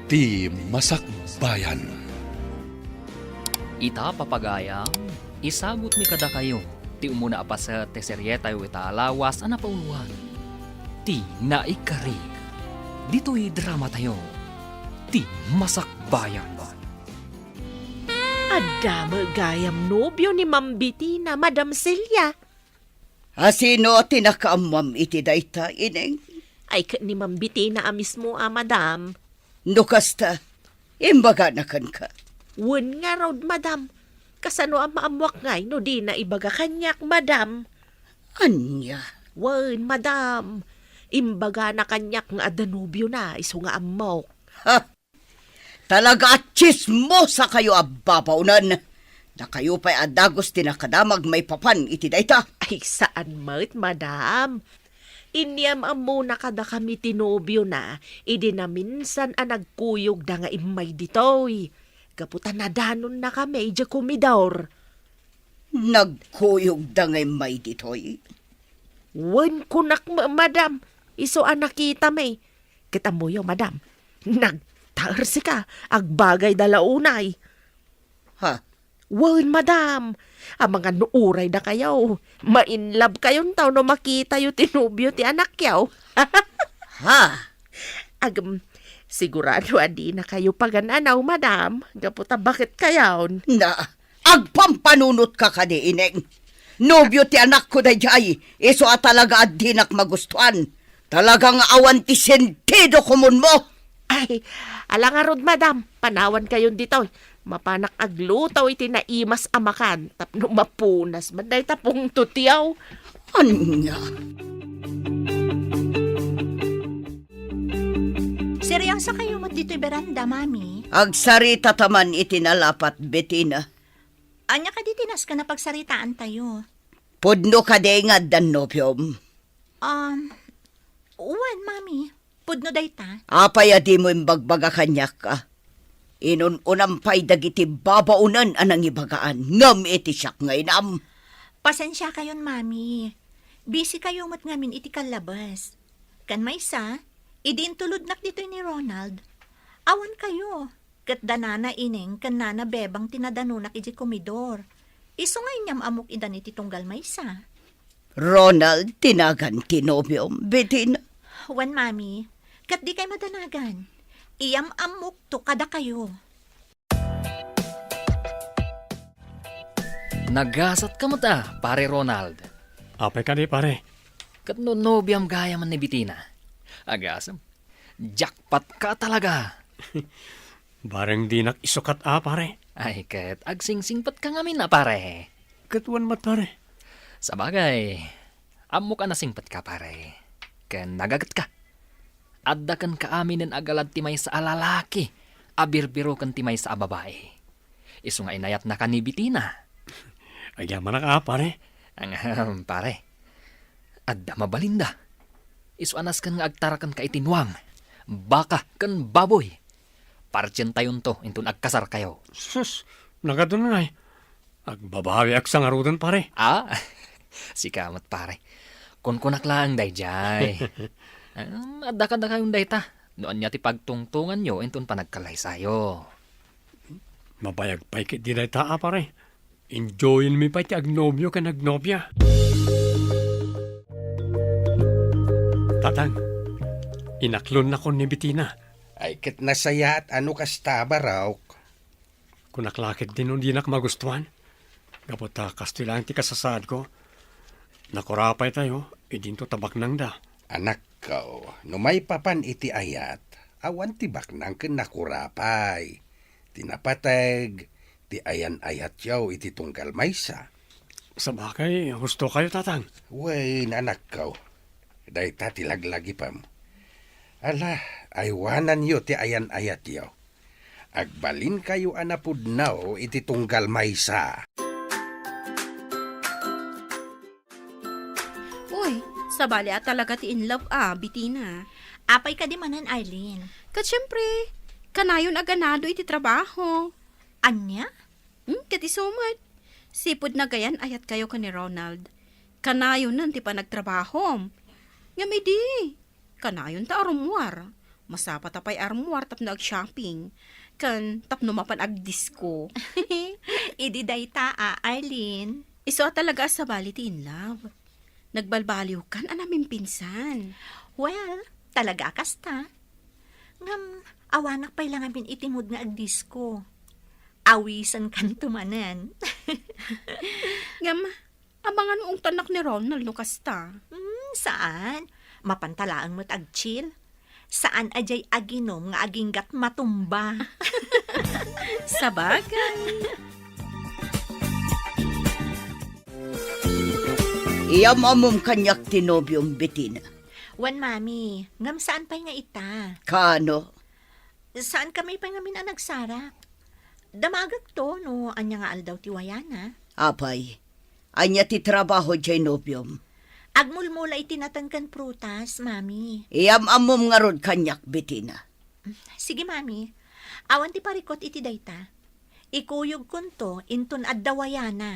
Ti Masakbayan. Ita papagayam, isagot mi kada kayo. Ti umuna pa sa teseryeta yu ita alawas ana pauluan. Ti naikari. Dito'y drama tayo. Ti Masakbayan. Adama gayam nobyo ni Ma'am Bettina, Madam Celia. Asino tinakaamam iti dayta, ineng? Ay ni Ma'am Bettina mismo, Madam. Nukasta, imbaga na kan ka. Wen nga raw, Madam. Kasano ang maamwak ngay, no di na ibaga kanyak, Madam. Anya? Wen, Madam. Imbaga na kanyak nga adanubyo na, iso nga amok. Ha? Talaga at chismosa kayo ababaunan. Na kayo pa'y adagos tinakadamag may papan iti dayta. Ay, saan mat, Madam? Inyam amo na kada kami tinobyo na, idi na minsan ang nagkuyog da nga imay ditoy. Kaputan na danon na kami, dya kumidor. Nagkuyog da ngay may ditoy. Wen kunak, Madam. Iso ang nakita may. Kita mo yung, Madam. Nagtarsi ka, agbagay dalaunay. Ha? Wen, Madam. Ang mga nuuray na kayo. Mainlove kayong tao no makita yung tinubyo ti anak yaw. Ha? Sigurado adi na kayo pagananaw, Madam. Gaputa bakit kayaw? Na, agpampanunot ka kadi, ineng. Nobyo ti anak ko dayjay. Iso at talaga at dinak magustuhan. Talagang awan ti sentido kumun mo. Ay, alangarod, Madam. Panawan kayon dito. Mapanak aglutaw iti naimas amakan. Tapno mapunas. Manday tapong tutiyaw. Anya? Seryoso kayo mo dito'y beranda, Mami? Agsarita taman itinalapat, Bettina. Anya ka ditinas ka na pagsaritaan tayo. Pudno ka de nga danopyom. Uwan, Mami. Pudno dayta. Apay adi mo imbagbaga kanyak ka. Inun-unampay dagiti babaunan anang ibagaan. Ngam iti siyak ngayon. Pasensya kayon, Mami. Busy kayo mat ngamin iti kalabas. Kan may sa, idin tulod nak dito ni Ronald. Awan kayo. Kat danana ineng kan nana bebang tinadanunak iti komidor. Iso nga inyam amok idan iti tunggal may sa. Ronald, tinagan kinomyom, Bettina. Wan, Mami. Kat di kay madanagan. Iyam amok to kada kayo. Nagasat ka mo ta, pare Ronald. Apay ka di, pare. Kat no nobyam gaya man ni Bettina. Agasam. Jackpot ka talaga. Bareng di isukat pare. Ay, kat agsingsingpat ka ngamin na, pare. Katuan mat, pare. Sabagay, amo ka nasingpat ka, pare. Ken nagagat ka. Adda kan kaaminen agalad timay sa alalaki. Abirbiro kan timay sa babae. Isu nga inayat na ka ni Bettina. Agyaman na pare. Ang pare. Adda mabalinda. Isu anas kan nga agtarakan ka itinwang. Baka kan baboy. Parchen tayon to, intun agkasar kayo. Sus, nagadun nga agbabawi ak sa ngarudan, pare. Sikamat pare. Kunkunak lang dayjay. Adda ka kayong dayta. Noon niya ti pagtungtungan nyo, intun pa nagkalay sayo. Mabayag pa'y kit di ta pare. Enjoyin mi pa ti agnobyo ka nagnobya. Tatang, inaklon na ko ni Bettina. Ay ket nasaya at ano kastaba raw. Kunaklakit din nun di magustuhan. Gapota kastilang ti kasasad ko. Nakurapay tayo, idin to tabak nang da. Anak ko, no may papan iti ayat, awan tibak nang ken nakurapay. Tinapateg, ti ayan ayat yaw iti tunggal maysa. Sa bakay, gusto kayo tatang. Wen anak ko, day tatilaglagi pam. Ala, aywanan yo ti ayan ayat yaw. Agbalin kayo anapudnaw iti tunggal maysa. Uy, sabali talaga ti in love Bettina. Apay ka di manan, Arlene. Kat syempre, kanayon aganado iti trabaho. Anya? Kat isumat. Sipod na gayan ayat kayo ka ni Ronald. Kanayon nan ti pa nagtrabaho. Ngam idi, kanayon ta arumwar. Masapa tapay armuar tapno ag shopping. Kan tapno mapan ag disco. Idi dayta, Arlene. Iso talaga sa baliti in love. Nagbalbaliw kan anamin pinsan. Well, talaga kasta. Ngam, awanak pa'y lang amin itimod nga agdisko. Awisan kan tumanan. Ngam, abangan noong tanak ni Ronald no kasta. Saan? Mapantalaang mo't agchill. Saan ajay aginom nga aginggat matumba? Sa bagay. Iyamamom kanyak tinobyong Bettina. Wan, mami. Ngam saan pa'y nga ita? Kano? Saan kami pa'y nga nagsarap? Damagag to, no? Anya nga aldaw ti Wayana. Apay, anya ti trabaho jay nobyom. Agmulmula itinatangkan prutas, mami. Iyamamom nga rod kanyak Bettina. Sige, mami. Awan ti parikot iti dayta. Ikuyog kunto inton adda Wayana.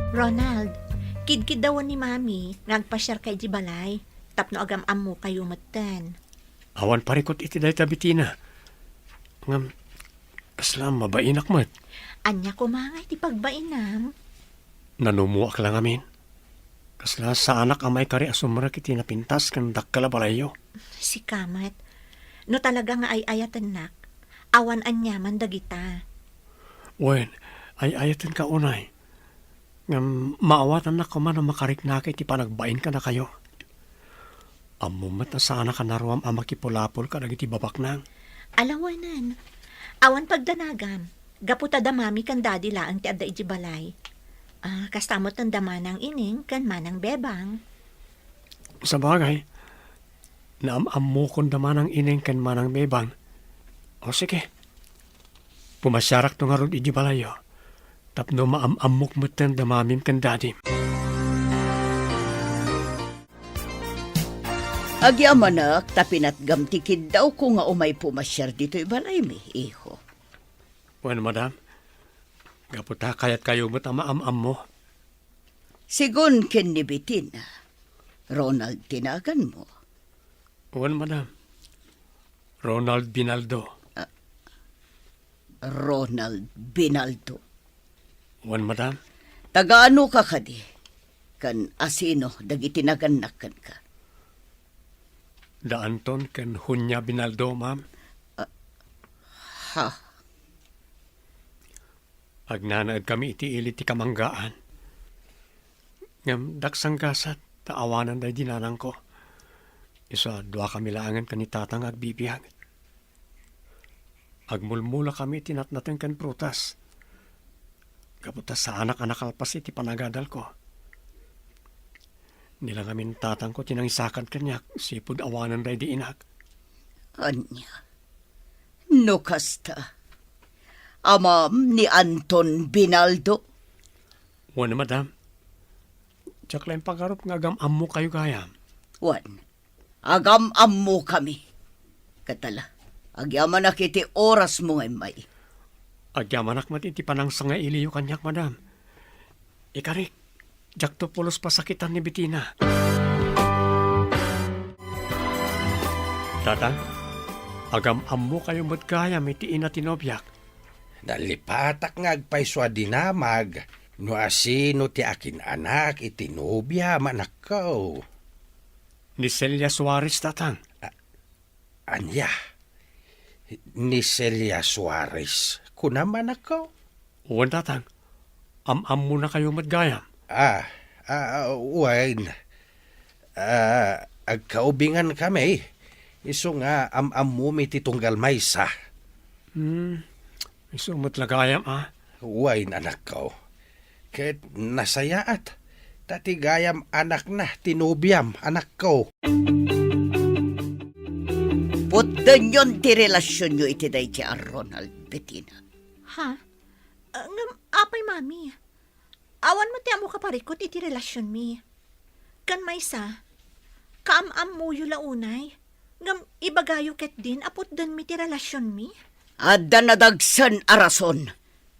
Ronald, kidkid daw ni mami, nagpasyar kay Jibalay, tapno agam-am mo kayo matan. Awan parikot iti dayta Bettina. Ngam, aslam mabainak mat. Anya ko mga iti pagbainam. Nanumuak lang amin. Kasla sa anak amay kari asumra kiti napintas kan dakkala balayo. Si Kamat, no talaga nga ay ayatan nak, awan anyaman dagita. Wen, ay ayatan ka unay. Ngam, maawatan na ko man na makarik na kay ti panagbain ka na kayo. Amumat na sana ka naruam amakipulapol ka nagiti babak nang. Alawanan, awan pagdanagam, gaputa da mami kan daddy laang ti adda iti balay. Kastamot ng damanang ining kan manang bebang. Sa bagay, naamamo kon daman ang ineng kan manang bebang. O sige, pumasyarak to nga ron iti balayo. Tapno maamamok mo tan damamim kan dadi. Agyamanak, tapinat gamtikid daw ko nga umay pumasyar dito ibalay mi, iho. Bueno, madam, gaputa kayat kayo mo't amaamam mo. Sigun ken ni Bettina, Ronald tinagan mo. Bueno, madam, Ronald Binaldo. Ronald Binaldo. Bueno, madam, Tagaano ka kadi? Kan asino dagitinagannakan ka. Daanton kan Hunya Binaldo, ma'am. Ha? Agnanaad kami iti ili ti kamanggaan. Ngam daksang gasat, taawanan day dinanang ko. Isa, dua kami laangan kanitatang agbibiyag. Agmulmula kami tinatnatan kan prutas. Kaputas sa anak-anak alpas iti panagadal ko. Nilangamin tatang ko tinangisakan kanyak, sipod awanan day di inak. Anya? No kasta. Amam ni Anton Binaldo. Wana, madam. Tsak lang pagkarup nga gamam mo kayo gayam. Wan. Agam-am mo kami. Katala. Agyaman na kiti oras mo ngay may. Agyamanak matiti panang sa nga iliyo kanyak, madam. Ikarik, jakto pulos pasakitan ni Bettina. Tatang, agam-am mo kayo magkayam iti ina tinobyak. Nalipatak nga agpaiswa dinamag. No asino ti akin anak itinobya manakaw. Ni Celia Suarez, tatang. Anya? Ni Celia Suarez. Kunaman ako? Uwan, tatang. Am-am mo na kayo magkayam. Wine. Agkaubingan kami. Iso nga am-am mo may titunggal maysa. Isumot lagayam, ah. Wine anak ko. Kahit nasayaat. Tatigayam anak na, tinubyam anak ko. Putdan yon ti relasyon nyo iti day ti Ronald Bettina. Ha? Ngam, apay mami. Awan mo ti amo kaparikot iti relasyon mi. Kan maysa, kaam-am mo yu launay. Ngam, ibagayo ket din apot dan mi ti relasyon mi. Adda nadagsan arason.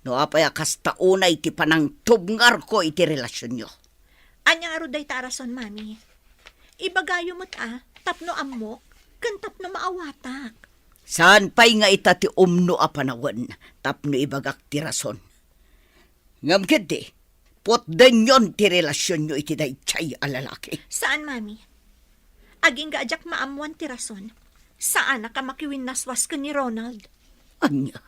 No apay akas taunay ti panang tubngar ko iti relasyon nyo. Anya nga day tarason, mami. Ibagayo mo't tapno amok, kan tapno maawatak. Saan pa'y nga itati umno a panawan, tapno ibagak ti rason. Ngam gede, potden yon ti relasyon nyo iti daychay a lalaki. Saan, mami? Aging gaajak maamuan ti rason. Saan ka makiwin naswas ka ni Ronald? Anya,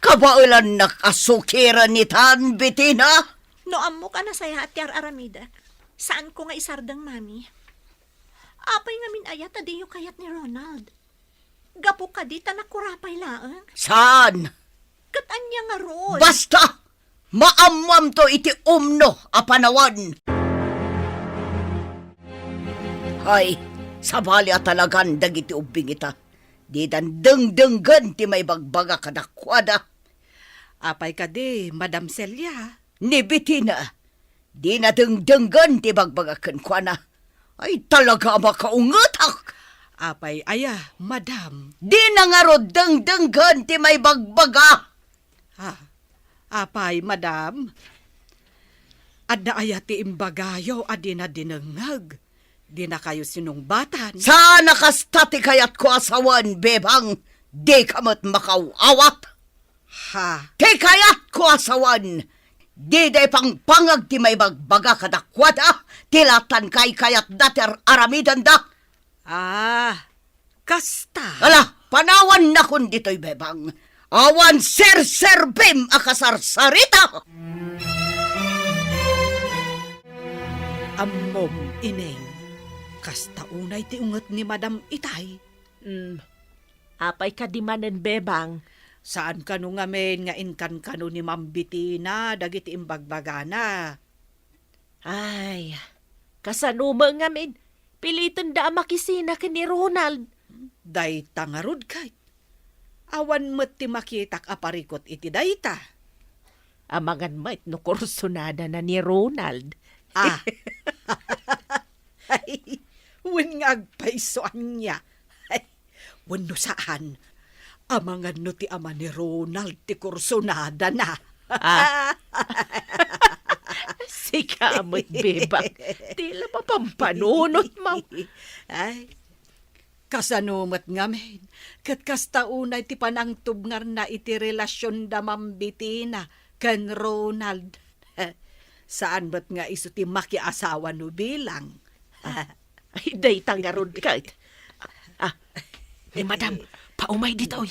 kabailan nakasukiran ni Tan Bettina? No amo ka na saya at yar aramida. Saan ko nga isardang, mami? Apay nga min ayat adiyo kayat ni Ronald. Gapo ka di tanakurapay laang. Saan? Katanya nga ron. Basta! Maamam to iti umno a panawan. Hay, sabali a talagan dagiti ubing ita. Di dandeng-denggan ti may bagbaga kadakwada. Apay ka di, Madam Celia. Ni Bettina, di na dengdenggan ti bagbaga kenkwana. Ay talaga makaungatak. Apay aya, Madam. Di na nga ro dengdenggan ti may bagbaga. Apay, Madam. Adda aya ti imbagayo adi na dinengag. Di na kayo sinungbatan. Sana kastati kayat ko asawan, bebang. Di kamot makawawat. Ha? Ti kayat ko asawan. Di day pang pangag ti may bagbaga kadakwada. Tilatan kay kayat dater aramidan da. Kasta. Ala, panawan na kun dito'y bebang. Awan ser-serbim akasarsarita. Ammom, ineng. Kasta unay ti unget ni Madam Itay. Apay ka di manen, bebang. Saan kanu ngamen nga inkan kanu ni Ma'am Bettina dagiti imbagbagana. Ay, kasanuma nga min. Piliton da makisina ka ni Ronald. Day tangarod kay. Awan met ti makitak aparikot iti dayta. Amangan mait no kursonada na ni Ronald. Ay, wen nga agpaisoan niya. Ay, wen no saan. Amangan no ti ama ni Ronald ti kursonada na. Sika amo't bebang. Tila pa pampanunot, ma'am. Ay, kasanumat nga men. Kat kasta unay ti panangtub ngar na iti relasyon da Ma'am Bettina ken Ronald. Saan ba't nga iso ti makiasawa no bilang? Ay, day tangarod ka. Madam, paumay dito.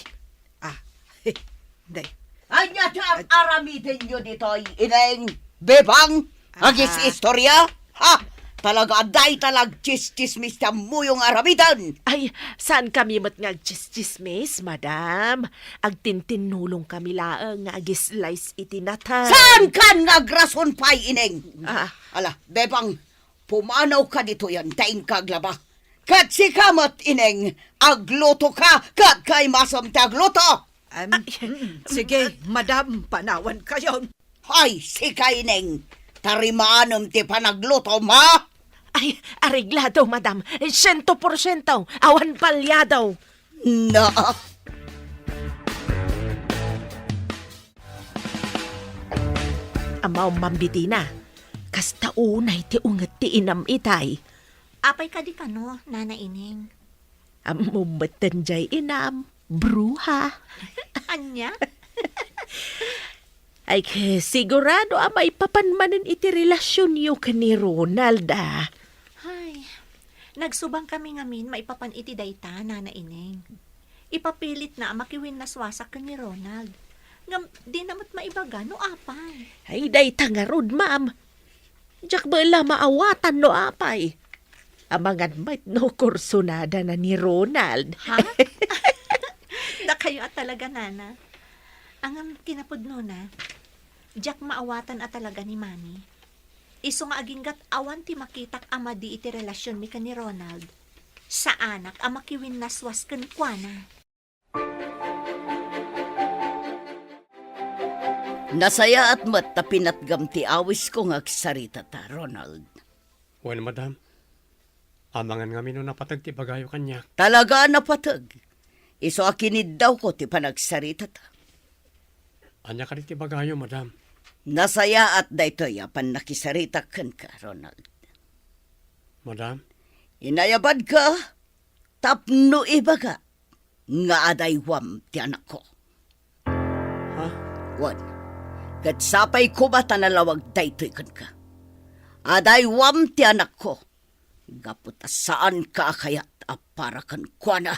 Day. Anya ti aramidin nyo dito'y ineng bebang. Agis istorya. Ha? Talaga aday talag chismis ta mo yung aramidan. Ay, saan kami mat nga chismis, madam? Agtintinulong kami laang nga agislays itinata. Saan kan nagrason pa'y ineng? Ah. Ala, bebang, pumanaw ka dito yan, taing kaglaba. Kat si kamat ineng, agluto ka, kat kay masam ti agluto. Sige, Madam, panawan kayon. Ay, si kaineng, tarimaanam ti panagluto, ma? Ay, areglado, madam. 100%. Awan palyadaw. Na. Amaw mambitina. Kasta unay ti unget ti inam itay. Apay ka di kano, Nana Ineng. Amumatan jay inam. Bruha. Anya? Ay, sigurado amay papanmanin iti relasyon yo ka ni Ronald, Ay, nagsubang kami ngamin maipapan iti dayta, Nana Ineng. Ipapilit na makiwin na swasak ka ni Ronald. Ngam, di namat maibaga, no apay. Ay, day tangarod, ma'am. Diyak ba maawatan no apay? Amangan mait no kursonada na ni Ronald. Ha? Da kayo at talaga, Nana. Ang kinapudno na, diyak maawatan at talaga ni Mami. Iso nga aginggat awan ti makitak ama di iti relasyon mi ka ni Ronald. Sa anak ang makiwin naswas kan kuana. Nasaya at matapinat gamti awis ko nga sarita ta, Ronald. Well, Madam. Amangan nga mino napatag ti bagayo kanya. Talaga napatag. Iso akinid daw ko ti panagsarita ta. Anya ka rin ti bagayo, Madam. Nasaya at daytoy apan nakisarita kan ka, Ronald. Madam? Inayabad ka, tapno ibaga, nga adaywam ti anak ko. Ha? Wan, kat sapay ko ba tanalawag daytoy kan ka? Adaywam ti anak ko, gaputa saan ka kayat para kan kuana.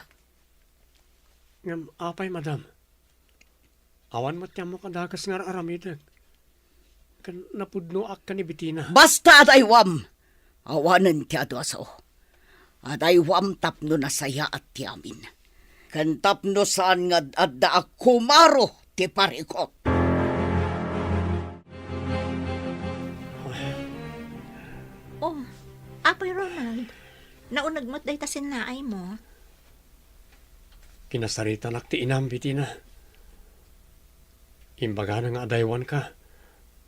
Ngam, apay, madam. Awan matyan mo kadagas nga aramidag. Kan napudno ak ka ni Bitina. Basta adaywam, awanan ti adwaso. Adaywam tapno na saya at ti amin. Kan tapno saan nga adda ak kumaro ti parikot. Oh, apay Ronald. Naunag mo't day tasin naay mo. Kinasarita nak ti inam, Bitina. Imbaga na nga adaywan ka.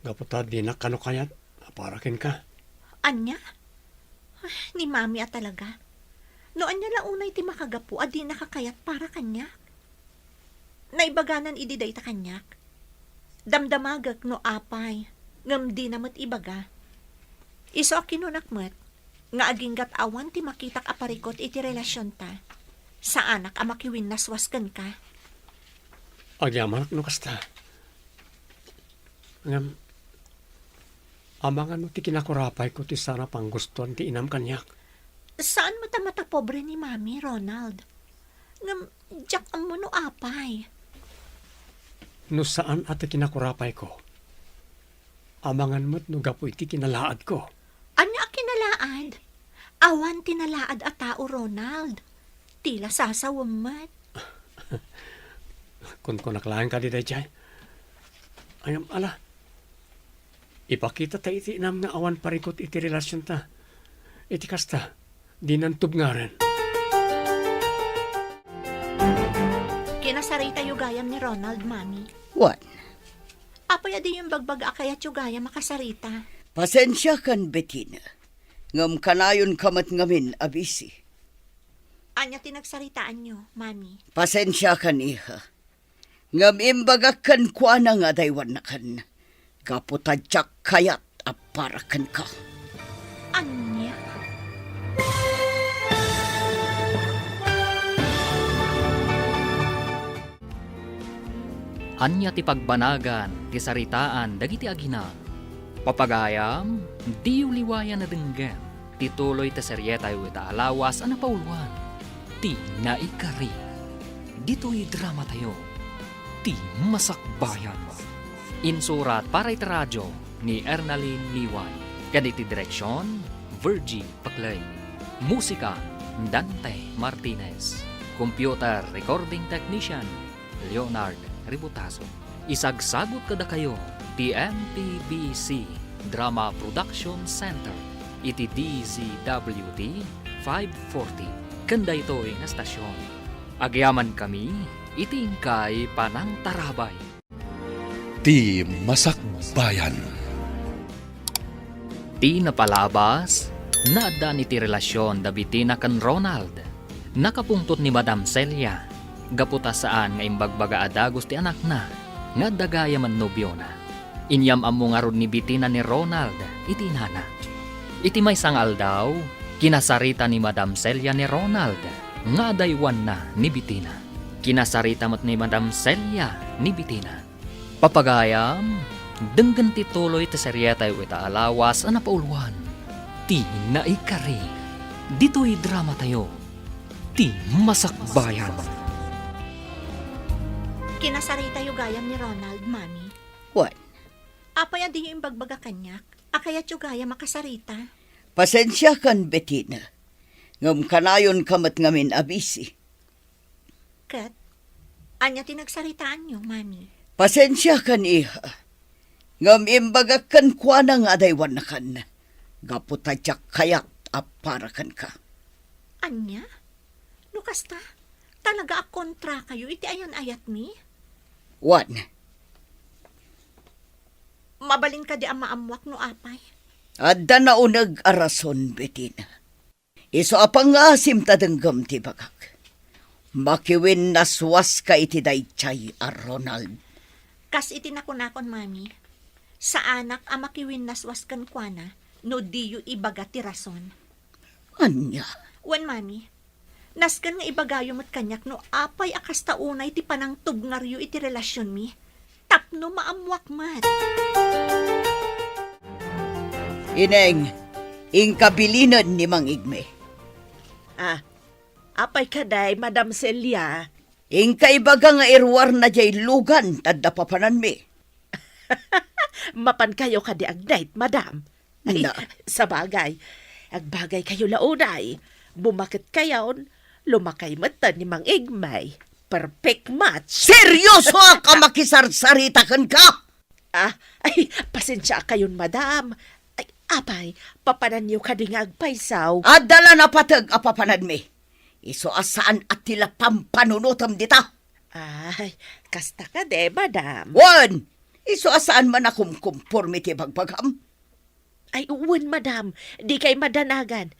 Gaputa di na kanukayat, aparakin ka. Anya? Ay, ni mami at talaga. Noon niya launay ti makagapu, adi nakakayat para kanya. Naibaganan ididay ta kanyak. Damdamagak no apay, ngam di namat ibaga. Iso akinunakmat, nga aginggat awan ti makitak aparikot iti relasyon ta. Sa anak amakiwin naswaskan ka. Agyaman no kasta. Ngam, amangan mo ti kinakurapay ko ti sana pang guston ti inam kanyak. Saan mata pobre ni mami, Ronald? Ngam, jak ang muno apay. No saan at kinakurapay ko? Amangan mo't no gapo iti kinalaad ko. Anya kinalaad? Awan tinalaad at tao, Ronald. Tila sasawamat. Kung naklayan ka di dayjay. Ayam, ala. Ipakita ta iti inam nga awan parikot iti relasyon ta. Iti kasta, di nantub nga rin. Kinasarita yung gayam ni Ronald, mami. Wan, Apaya di yung bagbag akayat yung gayam makasarita. pasensya kan Betina. Ngam kanayon kamat ngamin abisi. Anya tinagsaritaan nyo, mami. Pasensya kan iha. Ngam imbaga kan kuana nga daywan na kan. Kaputadyak kayat aparakan ka. Anya? Anya ti pagbanagan, ti saritaan, dagiti agina. Papagayam, di uliwayan na denggan. Tituloy ta seryetay wita alawas ana pauluan. Ti naikari. Dito'y drama tayo. Ti masakbayan. Insurat para iti radyo ni Ernalyn Liway. Ganiti direksyon, Virgie Paclay. Musika, Dante Martinez. Computer Recording Technician, Leonard Ributaso. Isagsagot kada kayo, TMPBC Drama Production Center, iti DZWT 540. Kanda ito nga stasyon. Agyaman kami, itingkay panang tarabay. Ti Masakbayan. Ti napalabas, naada ni ti relasyon da Bitina kan Ronald. Nakapungtot ni Madam Celia. Gaputa saan nga imbagbaga adagos ti anak na, nga dagaya man nobyo na. Inyam amo nga rod ni Bitina ni Ronald, iti nana. Iti may sangal daw, kinasarita ni Madam Celia ni Ronald, nga daywan na ni Bitina. Kinasarita mat ni Madam Celia ni Bitina. Papagayam, denggan ti tuloy ti seryetay wita alawas ana pauluan. Ti naikari. Dito'y drama tayo. Ti masakbayan. Kinasarita yung gayam ni Ronald, mami. Wan, Apaya di yung bagbaga kanyak. Akayat yung gayam makasarita. pasensya kan Betina. Ngam kanayon kamat ngamin abisi. Kat, anya tinagsaritaan nyo, mami. Pasensya kan iha. Ngam imbaga kan kuana nga adaywan na kan. Gaputadyak kayat aparakan ka. Anya? Nukasta, talaga ak kontra kayo, iti ayan ayat mi? Wan, Mabalin ka di ang maamwak no apay. adda na unag arason Betina. Iso apang asim tadenggam ti bagak. Makiwin naswas ka iti daychay a Ronald. Kas iti nakunakon, mami. Sa anak ang makiwin naswas kan kwa na, no diyo ibaga ti rason. Anya, Wan, mami. Naskan nga ibagayo mat kanyak no apay akas taunay ti panang tubngaryo iti relasyon mi. Tapno maamwak mat. Ineng, ingkabilinan ni Mang Igme. Apay kaday, Madam Celia. Ingkaibaga nga irwar na jay lugan, tadda papanan mi. Mapan kayo kadi agdayt, Madam. Ay, Na. sa bagay. Agbagay kayo launay. Bumakit kayon, lumakay mata ni Mang Igmay. Perfect match. Seryoso ka makisarsaritakan ka? Ay, pasensya kayon, Madam. Ay, apay, papanan niyo kadi nga agpaysaw. Adala na patag apapanan mi. Iso asaan at tila pampanunutom dita. Ay, kasta ka de, Madam. Wan, iso asaan man akong conformity bagpagam. Ay, uwan, Madam. Di kay madanagan.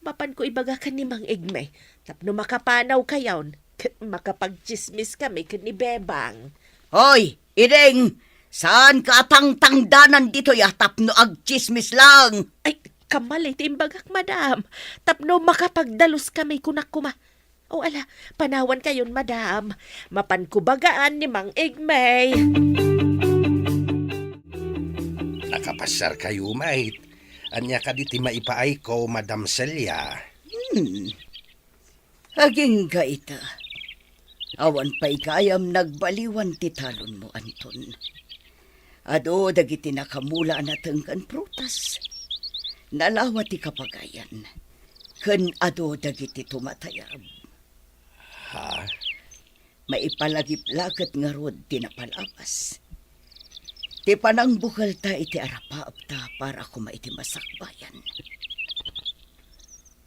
Mapan ko ibaga ka ni Mang Igme. Tapno makapanaw kayon. Makapagchismis kami ka ni Bebang. Hoy, Ireng, saan ka tangtangdanan dito yatap no agchismis lang? Ay, kamalit imbagak, Madam. Tapno makapagdalos kami kunakuma. O ala, panawan kayon, Madam. Mapan ko bagaan ni Mang Igme. Nakapasyar kayo, mate. Anya ka di ti maipaay ko, Madam Celia. Aging ka ita. Awan pa'y kayam nagbaliwan ti talon mo, Anton. Ado dagiti nakamula nateng kan prutas. Nalawa ti kapagayan. Ken ado dagiti tumatayab. Ha? Maipalagip-lagat nga rod ti napalabas. Ti panang bukal ta iti arapaap ta para ko maiti masakbayan.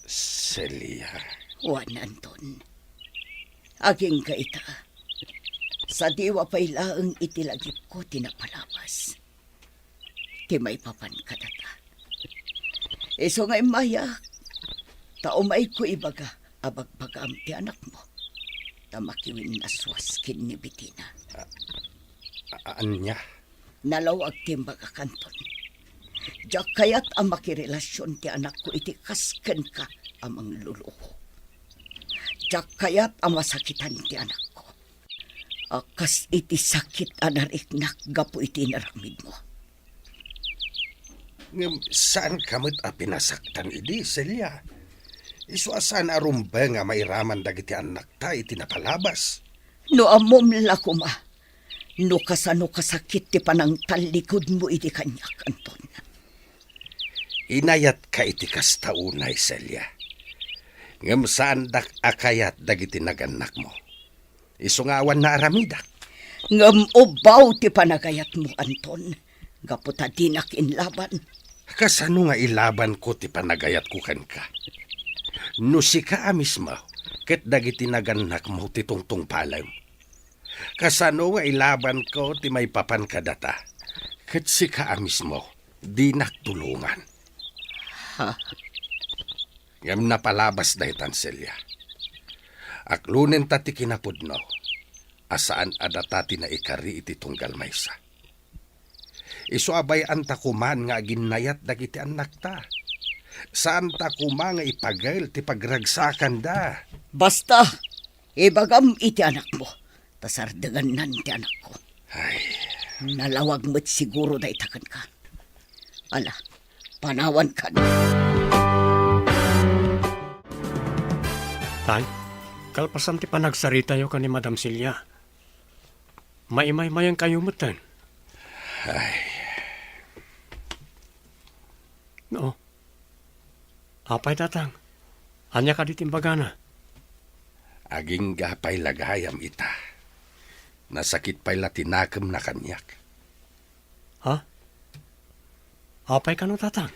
Celia. Juan Anton. Aging ka ita. Sa diwa pa'y laang itilagip ko tinapalabas. Ti may papan kadata. Iso nga'y mayak. Taumay ko ibaga abagbagam ti anak mo. Tamakiwin na swaskin ni Bitina. Anya? Nalawag timbaga kanton. Diyak kaya't ang makirelasyon ti anak ko iti kasken ka amang luluho. Diyak kaya't ang masakitan ti anak ko. Akas iti sakit anariknak gapo iti naramid mo. Saan kamot a pinasaktan idi, Celia? Isu asan arumba nga mairaman dagiti anak ta iti napalabas. No amom lakuma. No kasano kasakit ti panang talikod mo iti kanyak, Anton. Inayat ka iti kastaunay, Celia. Ngam saan dak akayat dagiti naganak mo. Isungawan na aramidak. Ngam ubaw ti panagayat mo, Anton. Gaputa dinak inlaban. Kasano nga ilaban ko ti panagayat ko kan ka? No si ka mismo, ket dagiti naganak mo ti tungtung palay. Kasano nga ilaban ko ti may papan kadata, ket si ka mismo, di naktulungan. Ha? Ngam napalabas dahitan, Celia. Aklunen ta ti kinapudno, asaan adata ti na ikari iti tunggal maysa. Isu abay anta kuman nga ginayat dagiti anak ta. Saan ta kuma nga ipagail ti pagragsakan da. Basta, ibagam iti anak mo. Tasardagan ti anak ko. Ay, Nalawag mo't siguro da itakan ka. Ala, panawan ka na. Tay, kalpasan ti panagsarita yo ka ni Madam Celia. Maimay-mayang kayo mutan. ay, No. Apay tatang. Anya ka di timbagana. aging gapay lagayam ita. Nasakit pa'y latinakam na kanyak. Ha? Apay ka no tatang.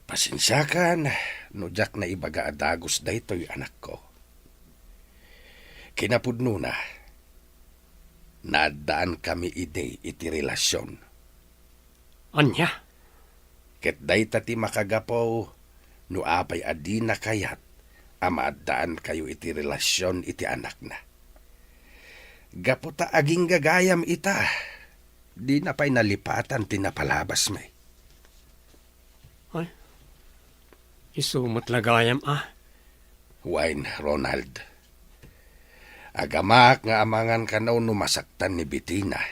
Pasensyakan, no jak na ibaga adagos da ito'y anak ko. Kinapudno na, nadaan kami ide iti relasyon. Anya? Ket day tati makagapaw, no apay adi na kayat, amadaan kayo iti relasyon iti anak na. Gaputa aging gagayam ita, di na pa'y nalipatan tinapalabas may. Ay. Isumot lagayam Wine, Ronald. Agamak nga amangan kanaw numasaktan ni Bettina.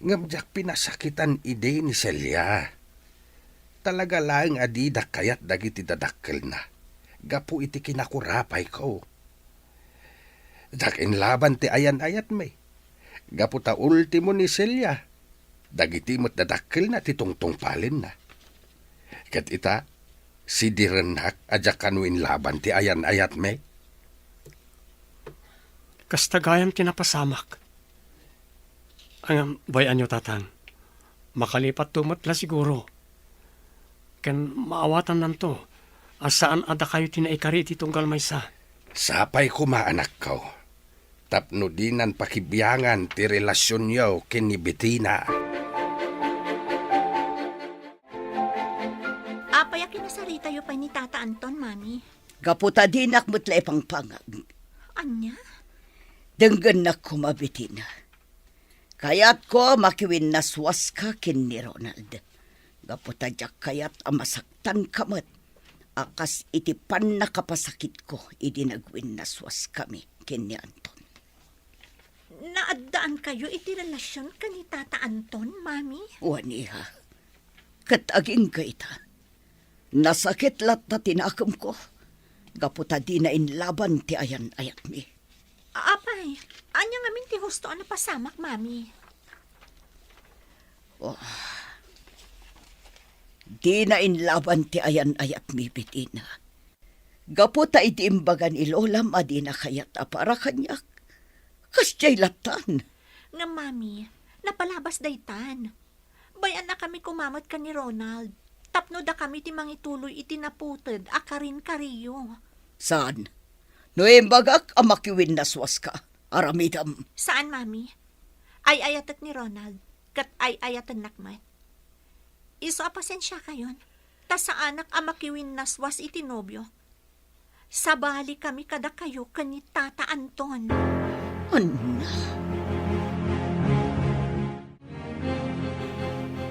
Ngamjak pinasakitan ide ni Celia. Talaga lang adida kayat dagiti dadakkel na. Gapu iti kinakurapay ko. Dakin laban ti ayan-ayat may. Gapu ta ultimo ni Celia. Dagiti mo't dadakkel na ti tungtong palin na. Kat ita, si direnak adyak kanuin laban ti ayan-ayat may. Kastagayam tinapasamak. Ang bayan nyo, tatang. Makalipat tumot la siguro. Ken maawatan nanto. Asaan ada kayo tinaikari ti tunggal maysa. Sapay ko maanak ko. Tapno dinan pakibiyangan ti relasyon yaw ken ni Bettina. Apay kinasarita yo pa ni Tata Anton, Mami. Gaputa dinak mutla ipang pangag. Anya? Denggan na kumabitin. Kayat ko makiwin naswas ka kin ni Ronald. Gaputa jak kayat amasaktan kamat. Akas itipan na kapasakit ko, idi nagwin naswas kami kin ni Anton. Naadaan kayo iti relasyon ka ni Tata Anton, Mami? Waniha, kataging ka ita. Nasakit lat na tinakam ko. Gaputa di na inlaban ti ayan-ayat mi. Apay, anya nga min ti husto na pasamak, Mami. Di na inlaban ti ayan-ayat mi, Bettina. Gaputa iti imbagan ilolam adi na kayat apara kanyak. Kasya'y latan. Nga, Mami, napalabas daytan. Bayan na kami kumamot ka ni Ronald. Tapno da kami ti mangituloy iti naputid, akarin kariyo. Saan? No imbagak amakiwin naswas ka. Aramidam. Saan, Mami? Ay ayatat ni Ronald, kat ay ayatan nakmat. Iso apasensya kayon, ta sa anak amakiwin naswas iti nobyo. Sabali kami kada kayo kanit Tata Anton.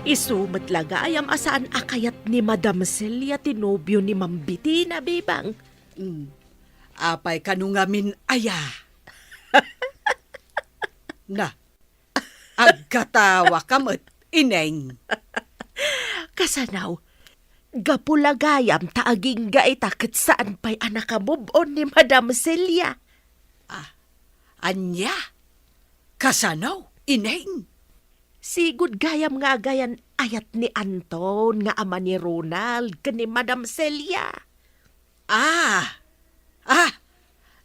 Isumat laga ayam asaan akayat ni Madam Celia tinobyo ni Ma'am Bettina, bebang. Apay kanungamin aya. Na, agkatawa kamot, ineng. Kasanaw, gapulagayam taaging gaitakit saan pa'y anakamubon ni Madam Celia. Anya, kasanaw, ineng. Sigud gayam nga gayan ayat ni Anton nga ama ni Ronald kani Madam Celia.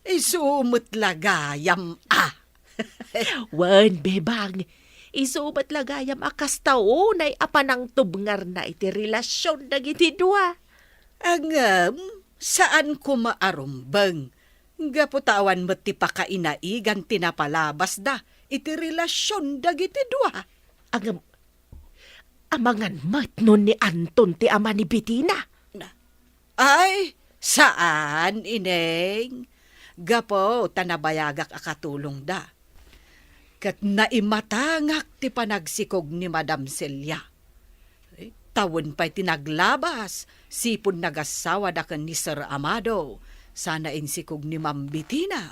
Isumot lagayam Wan, bebang, isubat lagayam akas taon ay apanang tubngar na iti relasyon dagiti dua. Angam, saan ko maarumbang? Gaputawan mo ti pakainaigan tinapalabas da, iti relasyon dagiti dua. Ang amangan mat nun ni Anton ti ama ni Bettina. Ay, saan, ineng? Gapo, tanabayagak akatulong da. Kat naimatangak ti panagsikog ni Madam Celia. Tawon pa'y tinaglabas, sipon nagasawa da kan ni Sir Amado. Sana insikog ni Ma'am Bettina.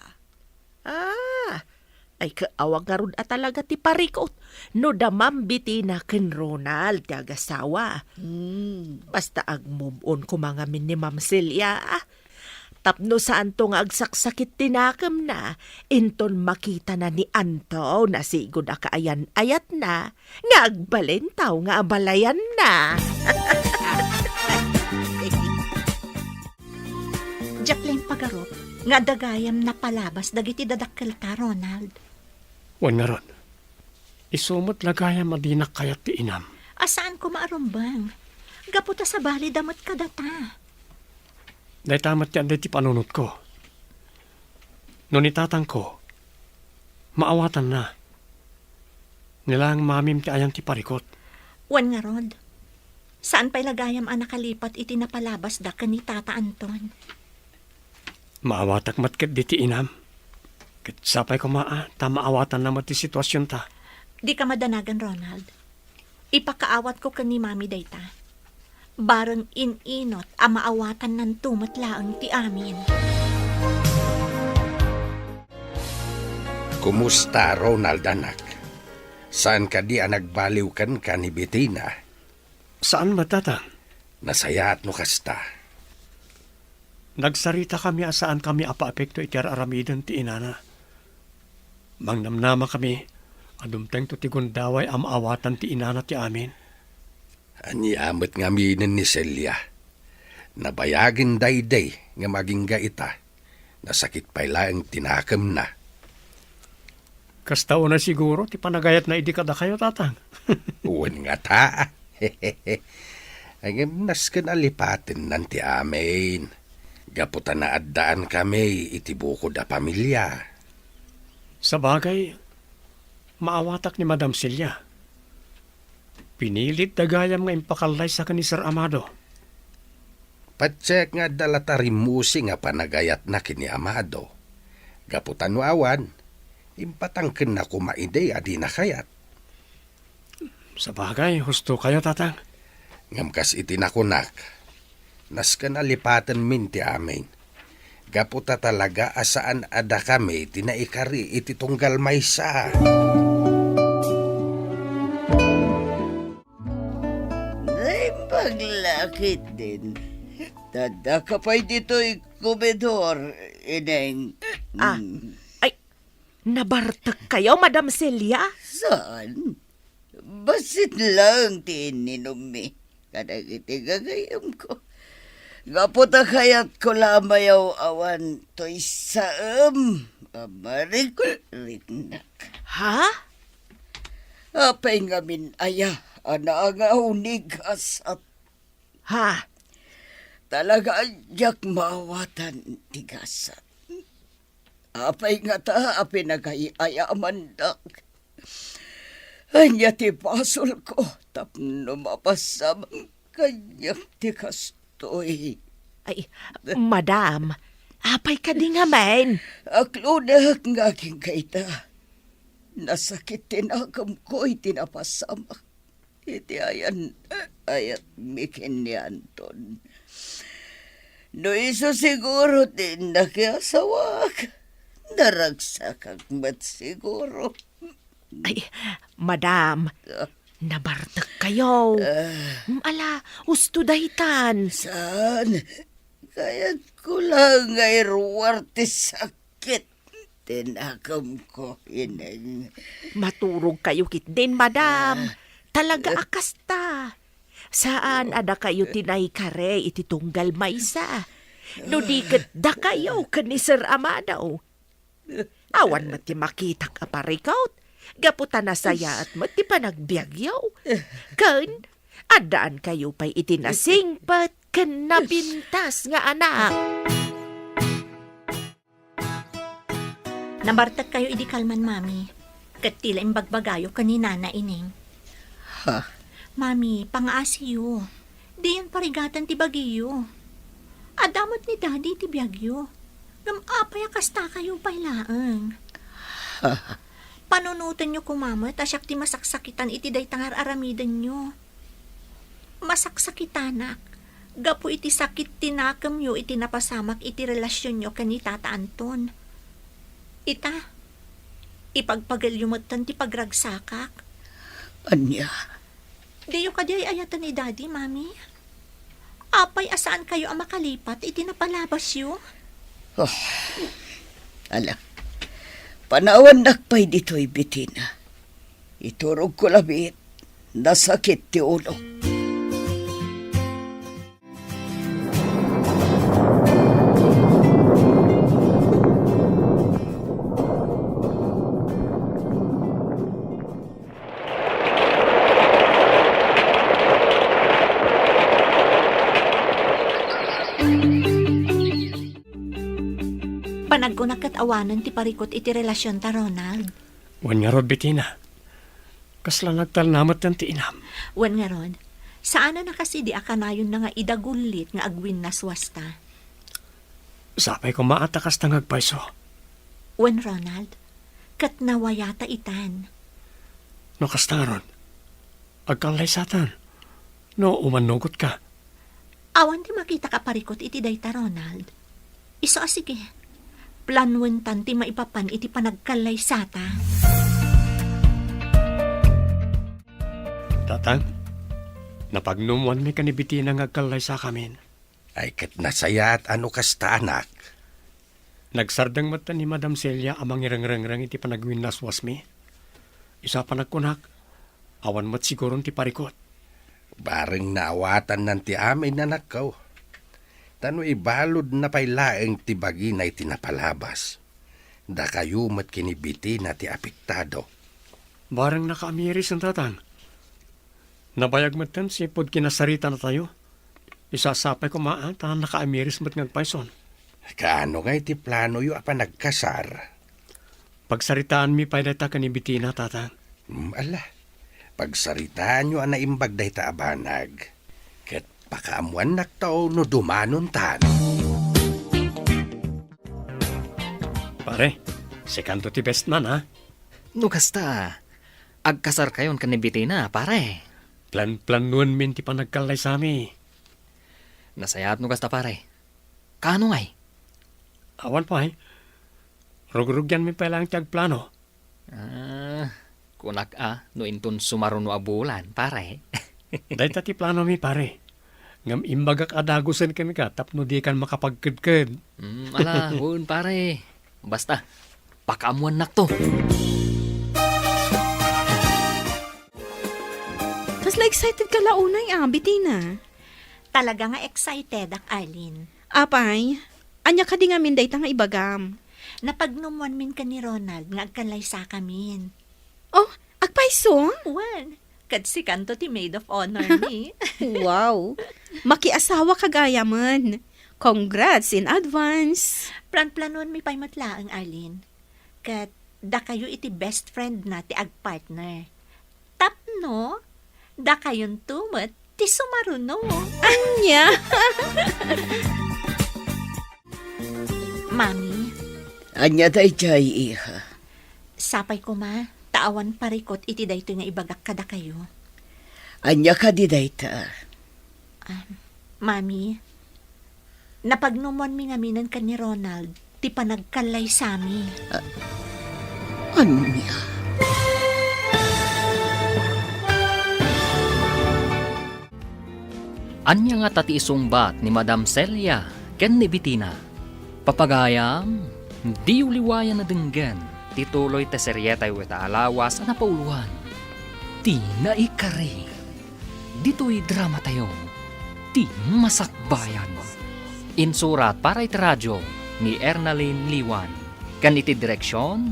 Ay kaawag nga ron talaga ti parikot. No da Ma'am Bettina ken Ronald ti agasawa. Basta agmumon kumangamin ni Ma'am Celia. Tapno saan to nga agsaksakit tinakam na, inton makita na ni Anto na sigod akaayan-ayat na, nga agbalentaw nga abalayan na. Jacqueline Pagarop, nga dagayam na palabas dagiti dadakkel ta, Ronald. Wan nga ron. Isumot lagayam adinak kayat ti inam. Asaan ko maarumbang? Gaputa sa bali damot kadata. Dahil tamat yan ti panunot ko. Nung itatang ko, maawatan na. Nilang mamim ti ayang ti parikot. Wan nga, Rod. Saan pa'y lagayam ang nakalipat iti napalabas da ka ni Tata Anton? Maawatak matkat di ti inam. Kat sapay ko maawatan na mati sitwasyon ta. Di ka madanagan, Ronald. Ipakaawat ko ka ni Mami dayta. Barang ininot a maawatan ng tumatlaang ti amin. Kumusta, Ronald, anak? Saan ka di nagbaliw kan ka ni Bettina? Saan matatang? Nasaya at no kasta. Nagsarita kami asaan kami apa-apekto iti aramiden ti inana. Mangnamnama kami, adumteng to ti gundaway amaawatan ti inana ti amin. Anyamot nga minin ni Celia. Nabayagin dayday nga maging gaita. Nasakit pa ilang tinakam na. Kastao na siguro, ti panagayat na idi kada kayo, tatang. Uwan nga ta. Ang nasken alipatin nanti amin. Gaputan na addaan kami itibuko da pamilya. Sa bagay, maawatak ni Madam Celia. Pinilit dagayam nga impakalay sa kani Sir Amado. Patsek nga dalatarimusi nga panagayat na kini Amado. Gaputan no awan, impatangken na kumaide adi na kayat. Sa bagay, husto kayo, tatang. Ngamkas itinakunak. Nasken alipatan min ti amin. Gaputa talaga asaan ada kami tinaikari iti tunggal maysa. Ay, paglakit din. Tada ka pa'y dito'y kumedor, ineng. Ay, nabartag kayo, Madam Celia? Saan? Basit lang tininom mi. Kadang itigagayam ko. Gaputa kayat ko lamayaw awan to'y saam. Amarik rinak. Ha? Apay ngamin aya, ana nga unigas at Ha? talaga jak mawatan tigasat. Apay nga ta, apay nagayaya mandak. Anya ti pasol ko, tapno mapasam kanyang tikastoy. Ay, Madam, apay ka di nga men. Aklunak nga aking kaita. Nasakit tinakam ko, itinapasamak. Iti ayan, ayat mikin ni Anton. No iso siguro din nakiasawak. Naragsak mat siguro. Ay, Madam, nabartag kayo. Ala, husto dahitan. Saan? Kaya't ko lang ay ruwarte sakit. Tinakam ko, ineng. Maturog kayo kit din, Madam. Talaga akasta. Saan ada kayo tinay kare iti tunggal maysa? No diket da kayo kani Sir Amado. Awan mati makitak aparikaut. Gaputan na saya at mati pa nagbiagyaw. Kan, adaan kayo pa'y itinasingpat kan nabintas nga anak. Nabartag kayo idi kalman, Mami. Kat tila imbagbagayo kanina na ining. Ha? Mami, pangaasiyo. Di yan parigatan ti bagiyo. Adamot ni Daddy ti biyagyo. Gamapay kasta kayo pailaang. Panunutan nyo kumamat, asyak ti masaksakitan iti day tangar aramidan nyo. Masaksakitanak. Gapu iti sakit tinakam nyo iti napasamak iti relasyon nyo kani Tata Anton. Ita, ipagpagalyumatan ti pagragsakak. Anya? Diyo ka di ayatan ni Daddy, Mami. Apay asaan kayo ang makalipat, iti napalabas yun. Ala, panawan nakpay dito'y Bettina. Iturog ko labit, nasakit ti ulo. Panagkunak kat awanan ti parikot iti relasyon ta, Ronald. Wan nga rod, Bettina. Kasla nagtalnamat ng ti inam. Wan nga Rod, saan na kasi di akanayon na nga idagulit nga agwin na swasta. Sapay ko maatakas tang agpaiso. Wan Ronald, kat nawayata itan. No kastangaron, agkalay satan. No umanugot ka. Awan ti makita ka parikot iti dayta, Ronald. Iso sige. Planwen tan ti maipapan iti panagkalay sata. Tatang, napagnumuan mi kanibiti ng agkalay sa kamin. Ay kat nasaya at ano kasta anak. Nagsardang mata ni Madam Celia amang irangrang iti panagwinlaswas mi. Isa pa nagkunak, awan mat siguro ti parikot. Bareng naawatan nan ti amin na nakaw. Tano ibalod na pailaeng ti bagi na itinapalabas. Da kayo mat kinibiti na ti apektado. Barang nakaamiris ang tatang. Nabayag matan si pod kinasarita na tayo. Isasapay ko maan, tanang nakaamiris mat ngagpayson. Kaano nga iti plano yu apa nagkasar? Pagsaritaan mi pa'y data kanibiti na tatang. Ala, pagsaritaan nyo ana imbag day ta abanag. Ket pakaamuan naktaw no dumanon tan. Pare, si kanto ti best man ha. No kasta, agkasar kayon kanibiti na, pare. Plan-planuan min ti panagkalay sa mi. Nasayat no kasta, pare. Kano ngay? Awan pa Rugrugyan mi pa lang tiyag plano. Kunak no inton sumaro no abulan, pare. Dahil ti plano mi pare. Ngam imbagak adagusan kami ka tapno di kan makapagkadkad. Ala, hun, pare. Basta, pakaamuan nak to. Kas excited ka launay, Bitina. Talaga nga excited ak Arlene. Apay, anya ka di nga minday nga ibagam. Napagnumuan min ka ni Ronald nga agkalay sa kamin. Oh, agpaiso? Wan, kad si kanto ti maid of honor ni. Wow, makiasawa kagaya man. Congrats in advance. Plan-planon mi pa'y matlaang, Arlene. Kat da kayo iti best friend na ti agpartner. Tapno, da kayon tumat ti sumaruno. Anya? Mami, Anya day jay iha. sapay ko ma, taawan parikot iti dayto nga ibagak kada kayo. Anya ka di day ta. Mami, napagnumuan mi nga minan ka ni Ronald, ti panagkalay sami. Ano niya? Anya nga tati isungbat ni Madam Celia ken ni Bitina. Papagayam, di uliwayan na denggan, tituloy te seryetay weta alawas na pauluan. Ti naikari. Dito'y drama tayo. Ti masakbayan. Insurat para iti radyo ni Ernaline Liwan. Kan iti direksyon,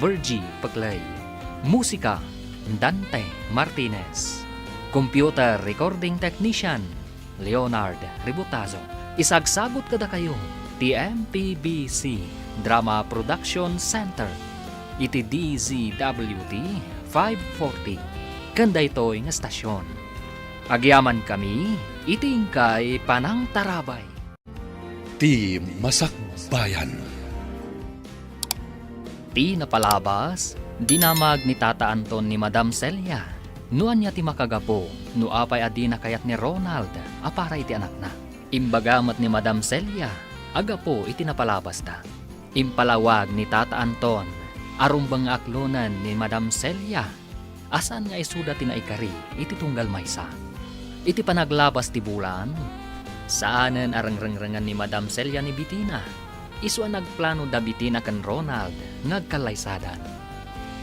Virgie Paglay. Musika, Dante Martinez. Computer recording technician, Leonard Ributazo. Isagsagot kada kayo, TMPBC Drama Production Center. Iti DZWT 540. Kanda ito'y nga stasyon. Agyaman kami, itingkay panang tarabay. Ti Masakbayan. Ti napalabas, dinamag ni Tata Anton ni Madam Celia. Nuan niya ti makagapo, nuapay adi na kayat ni Ronald, apara iti anak na. Imbagamat ni Madam Celia, agapo iti napalabas da. Impalawag ni Tata Anton, arumbang aklonan ni Madam Celia. Asan nga isuda ti naikari, iti tunggal maysa. Iti panaglabas ti bulan, saanen arangrangrangan ni Madam Celia ni Bitina. Isu nagplano da Bitina kan Ronald, ngagkalaysadan.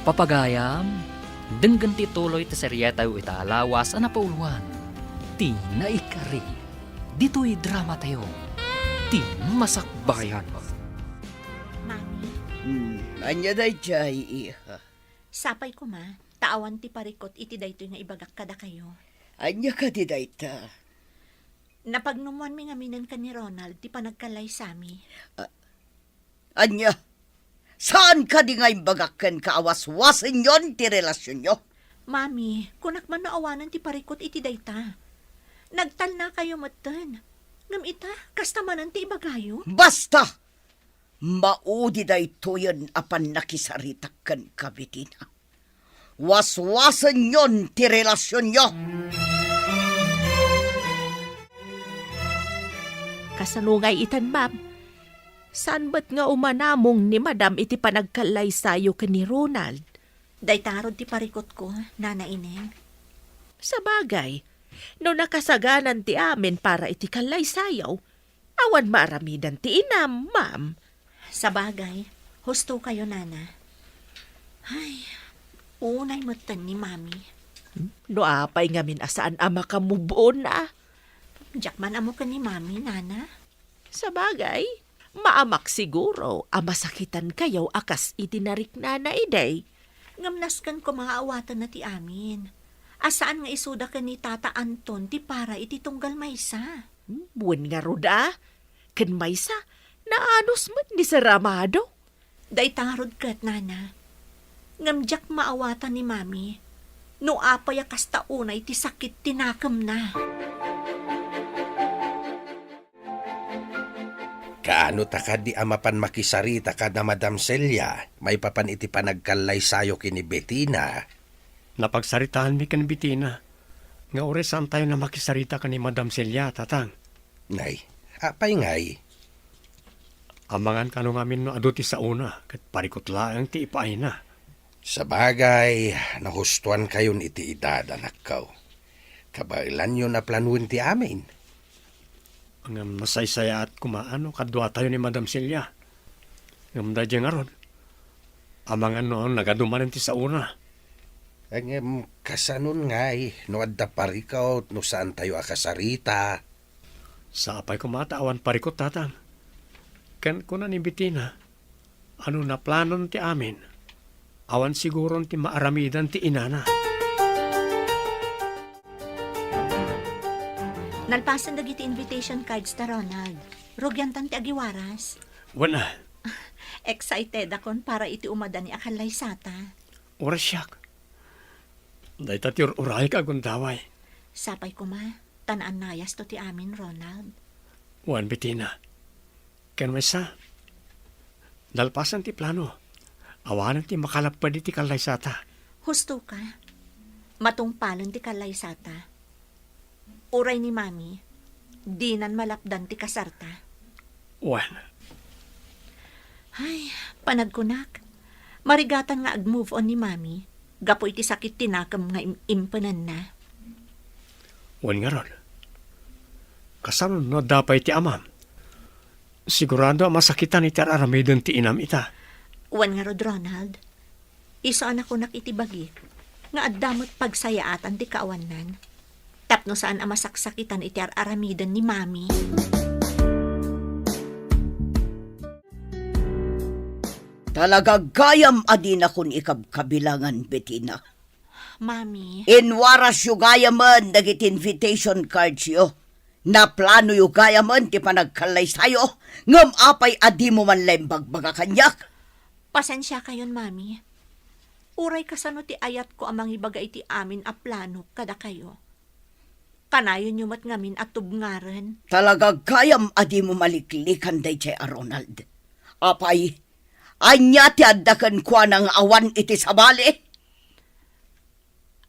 Papagayam, denggan ti tuloy ti seryetaw ita alawas na pauluan. Ti naikari, dito'y drama tayo. Ti masakbayan. Mami, Anya day jay iha. sapay ko ma, taawan ti parikot iti dayto nga ibagak kada kayo. Anya ka di day ta. Napagnumuan mi nga minan ka ni Ronald, ti panagkalay sami. Anya, saan ka di nga imbagakan kaawaswasan yon ti relasyon nyo? Mami, kunak man naawanan ti parikot iti dayta. Nagtal na kayo matan. Ngam ita, kasta manan ti ibagayo. Basta! Maudi day tuyon apan nakisaritakan kabitina. Waswasan yon ti relasyon nyo. kasanungay itan, ma'am. Saan ba't nga umanamong ni madam iti panagkalay sayo ka ni Ronald? Day tarod ti parikot ko, Nana Ineng. Sa bagay, no nakasaganan ti amin para iti kalay sayaw, awan maaramidan ti inam, ma'am. Sa bagay, husto kayo, Nana. Ay, unay matan ni Mami. No apay ngamin asaan ama ka mubon na. Jakman amo ka ni Mami, Nana. Sa bagay, maamak siguro amasakitan kayo akas itinarik na iday. Ngamnaskan ko mga awatan na ti amin. Asaan nga isuda ka ni Tata Anton ti para iti tunggal maysa. Buwan nga ruda, kan maysa, naanos man ni Saramado. Day tarod kat, Nana. Ngamjak maawatan ni Mami. No apay akas taunay ti sakit tinakam na. Kaano ta ka di amapan makisarita ka na Madam Celia, may papan iti panagkalay sayo kini Bettina. Napagsaritaan mi kan Bettina. Nga oresan tayo na makisarita ka ni Madam Celia, tatang. Nay, apay ngay. Amangan ka nung amin no aduti sa una, kat parikot laang ti ipaay na. Sa bagay, nahustuan kayon iti edad, anak ko. Kabailan yun na planuin ti amin. Ang masaysaya at kumaano, kadwa tayo ni Madam Celia. Ang dadya nga ron. Amangan noon, nagadumanan ti sa una. Ang kasanon ngay, no adda parikaw, no saan tayo akasarita. Sa apay kumataawan parikot, tatang. Kan kuna ni Bettina, ano na planon ti amin? Awan siguro ti maaramidan ti inana. Nalpasan dagiti invitation cards ta Ronald. Rogyantan ti agiwaras. Wala, Excited akon para iti umada ni akalay sata. oras siyak. Day tatir uray ka gundaway. Sapay ko ma, tanaan nayas to ti amin, Ronald. Wan Bettina. Ken maysa. Dalpasan ti plano. Awanan ti makalapad iti kalay sata. Husto ka. Matungpalon ti kalay sata. Uray ni Mami, dinan malapdan ti kasarta. Wan. Ay, panagkunak. Marigatan nga ag-move on ni Mami. Gapo iti sakit tinakam nga impanan na. Wan nga ron. Kasano no dapay ti amam. Sigurado masakitan iti aramidon ti inam ita. Wan nga rod, Ronald. Isaan ako nakitibagi. Nga addamot pagsayaatan ti kaawanan. Tapno saan ang masaksakitan iti aramidan ni Mami. Talaga gayam adin akon ikabkabilangan, Bettina. Mami, Inwaras yu gayaman dagit invitation cards yo. Na plano yu gayaman ti panagkalay sayo. Ngam apay adi mo man lembag baga kanyak. pasensya kayon, Mami. Uray kasano ti ayat ko amang ibaga iti amin a plano kada kayo. Kanayon nyo mat ngamin at tubngaren. Talaga gayam adi mo maliklikan day chay Ronald. Apay, anya ti addakan kwa ng awan iti sabali.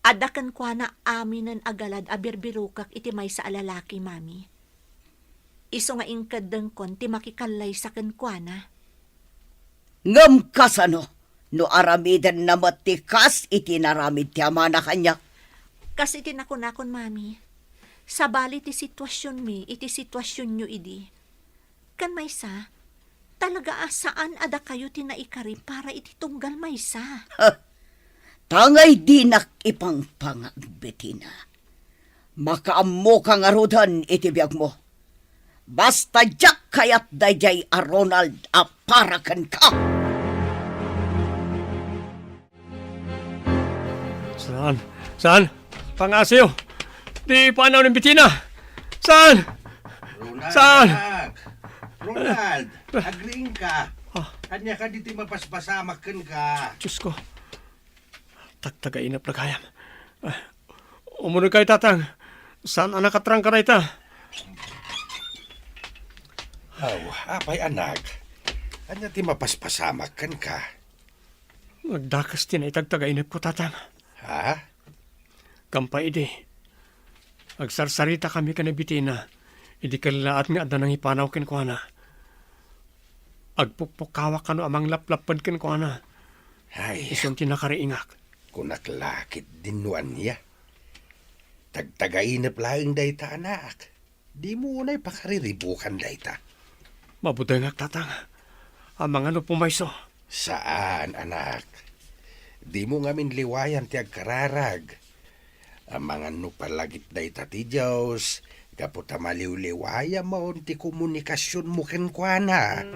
Adakan kwa na aminan agalad abirbirukak iti may sa alalaki, Mami. Iso nga ingkadang kon ti makikalay sa kwa na. Ngam kasano, no aramidan na matikas iti naramid ti ama na kanyak. Kasi tinakon-akon, Mami. Sabali ti sitwasyon mi, iti sitwasyon nyo idi. Kan maysa, talaga saan ada kayo tinaikari para iti tunggal maysa. Tangay dinak ipangpangag, Bettina. Makaammo kang arudan iti biyag mo. Basta jak kayat dayjay a Ronald aparakan ka. Saan? Pangasiyo! Di panaw ng Bettina! Saan? Ronald, Saan? anak. Ronald, agreeing ka. Kanya ka dito mapaspasamakan ka. Diyos ko. Tagtagainap na kayam. Umunod kay tatang. Saan ang nakatrang ka na ita? Apay anak. Kanya ti mapaspasamakan ka. Nagdakas din ay tagtagainap ko, tatang. Ha? Kampay di. Agsarsarita kami ka na Bettina. Idi kalaat nga ada nang ipanaw ken ko na. Agpukpukawa ka no amang laplapad ken ko na. Ay, Isang tinakariingak. kunaklakit dinuan niya. Tagtagainap laing dayta anak. Di mo unay pakariribukan dayta. Mabuday nga tatang. Amang ano pumayso. Saan, anak? Di mo ngamin liwayan ti agkararag. Amang ano palagip dayta ti Diyos. Kaputa maliw-liwaya mo ti komunikasyon mo kenkwana.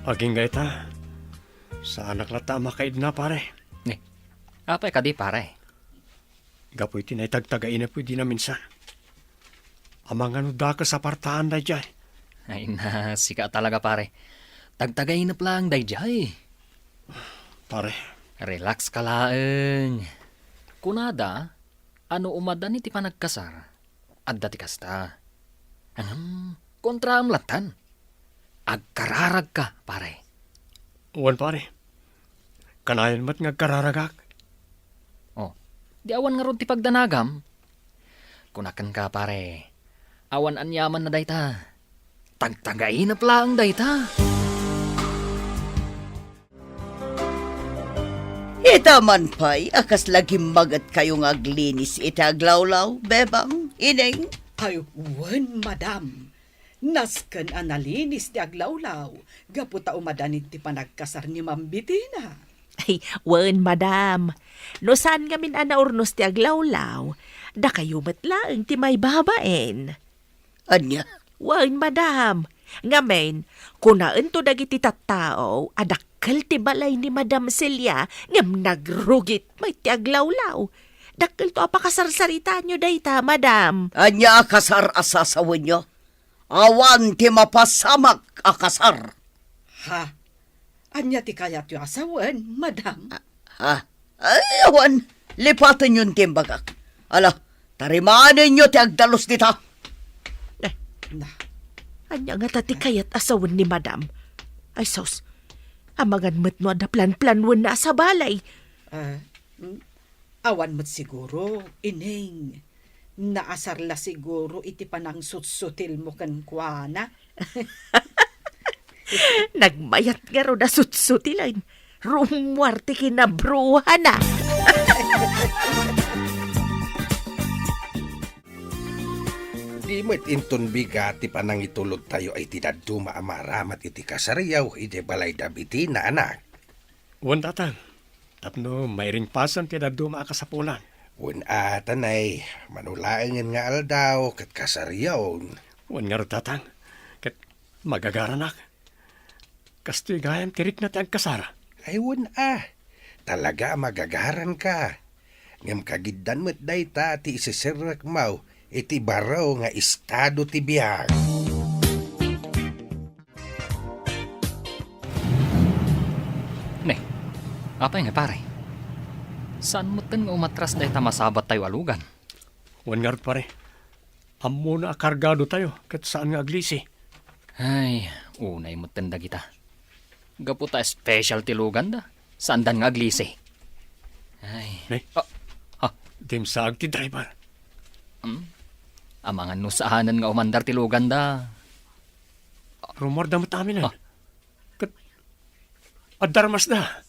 Aging gaita. Sa anak na tama kaid na pare. Apay ka di pare. Gapoy tinay tagtagain na pwede na minsan. Amang ano da ka sa partaan na dyan. Ay na, sika talaga pare. Tagtagainap lang dayjay. Pare, Relax ka laeng. Kunada, ano umadan iti panagkasar? Adda ti kasta. Kontra amlatan. Agkararag ka, pare. uwan pare. Kanayan mat nga kararagak. Oh, di awan nga ron ti pagdanagam. Kunakan ka, pare. Awan anyaman na dayta. Tagtagainap lang dayta. Ita man pa'y akas lagi magat kayong aglinis ita aglawlaw, bebang, ineng. Ay, wan, madam. Nasken analinis ti aglawlaw. Gaputa umadanit ti panagkasar ni Ma'am Bitina. Ay, wen, madam. No saan ngamin anaurnos ti aglawlaw, da kayo matlaang ti may babaen. Anya, Wen, madam. Ngamen, kunaan to dagiti tattao, adakkel ti balay ni Madam Celia, ngam nagrugit may ti aglawlaw. Dakkel to apakasarsarita nyo dayta, madam. anya akasar asasawan nyo. Awan ti mapasamak akasar. Ha? Anya ti kayat yu asawan, madam? Ha? Ay, awan, lipatan yun timbagak. Ala, tarimanin nyo ti agdalos dita. Na, Anya nga tati kayat asawan ni madam. Ay, sos, amagan mo't no da plan-planwan na sa balay. awan mo't siguro, ineng. Naasar la siguro iti panang sutsutil mo kan kuana. Nagmayat nga ro da sutsutilan. Rumwarte kinabruhan na. Di mo't inton bigati panang itulod tayo ay tinaduma amaramat iti kasariyaw iti balay dabiti na anak. Uwan tatang. Tapno mayring pasan ti daduma akasapulan. Un atanay, manulaangan nga aldaw kat kasariyaw. Uwan nga ro tatang. Kat magagaranak. Kastoy gayan tirik na ti agkasara. Ay talaga magagaran ka. Ngam kagiddan mo't dayta ti isisirak mau iti baraw nga estado ti biyag. Ne, apay nga pare. Saan mo nga umatras dayta masabat tayo alugan? Uwan nga ro pare. Amo na akargado tayo. Kat saan nga aglisi. Ay, unay mo tanda kita. Gaputa special tilugan da. Saan dan nga aglisi? Ay, Ne? Dim saag ti driver. amangan no saanan nga umandar tilugan da. Rumor da matamin Ah. Kat adarmas da.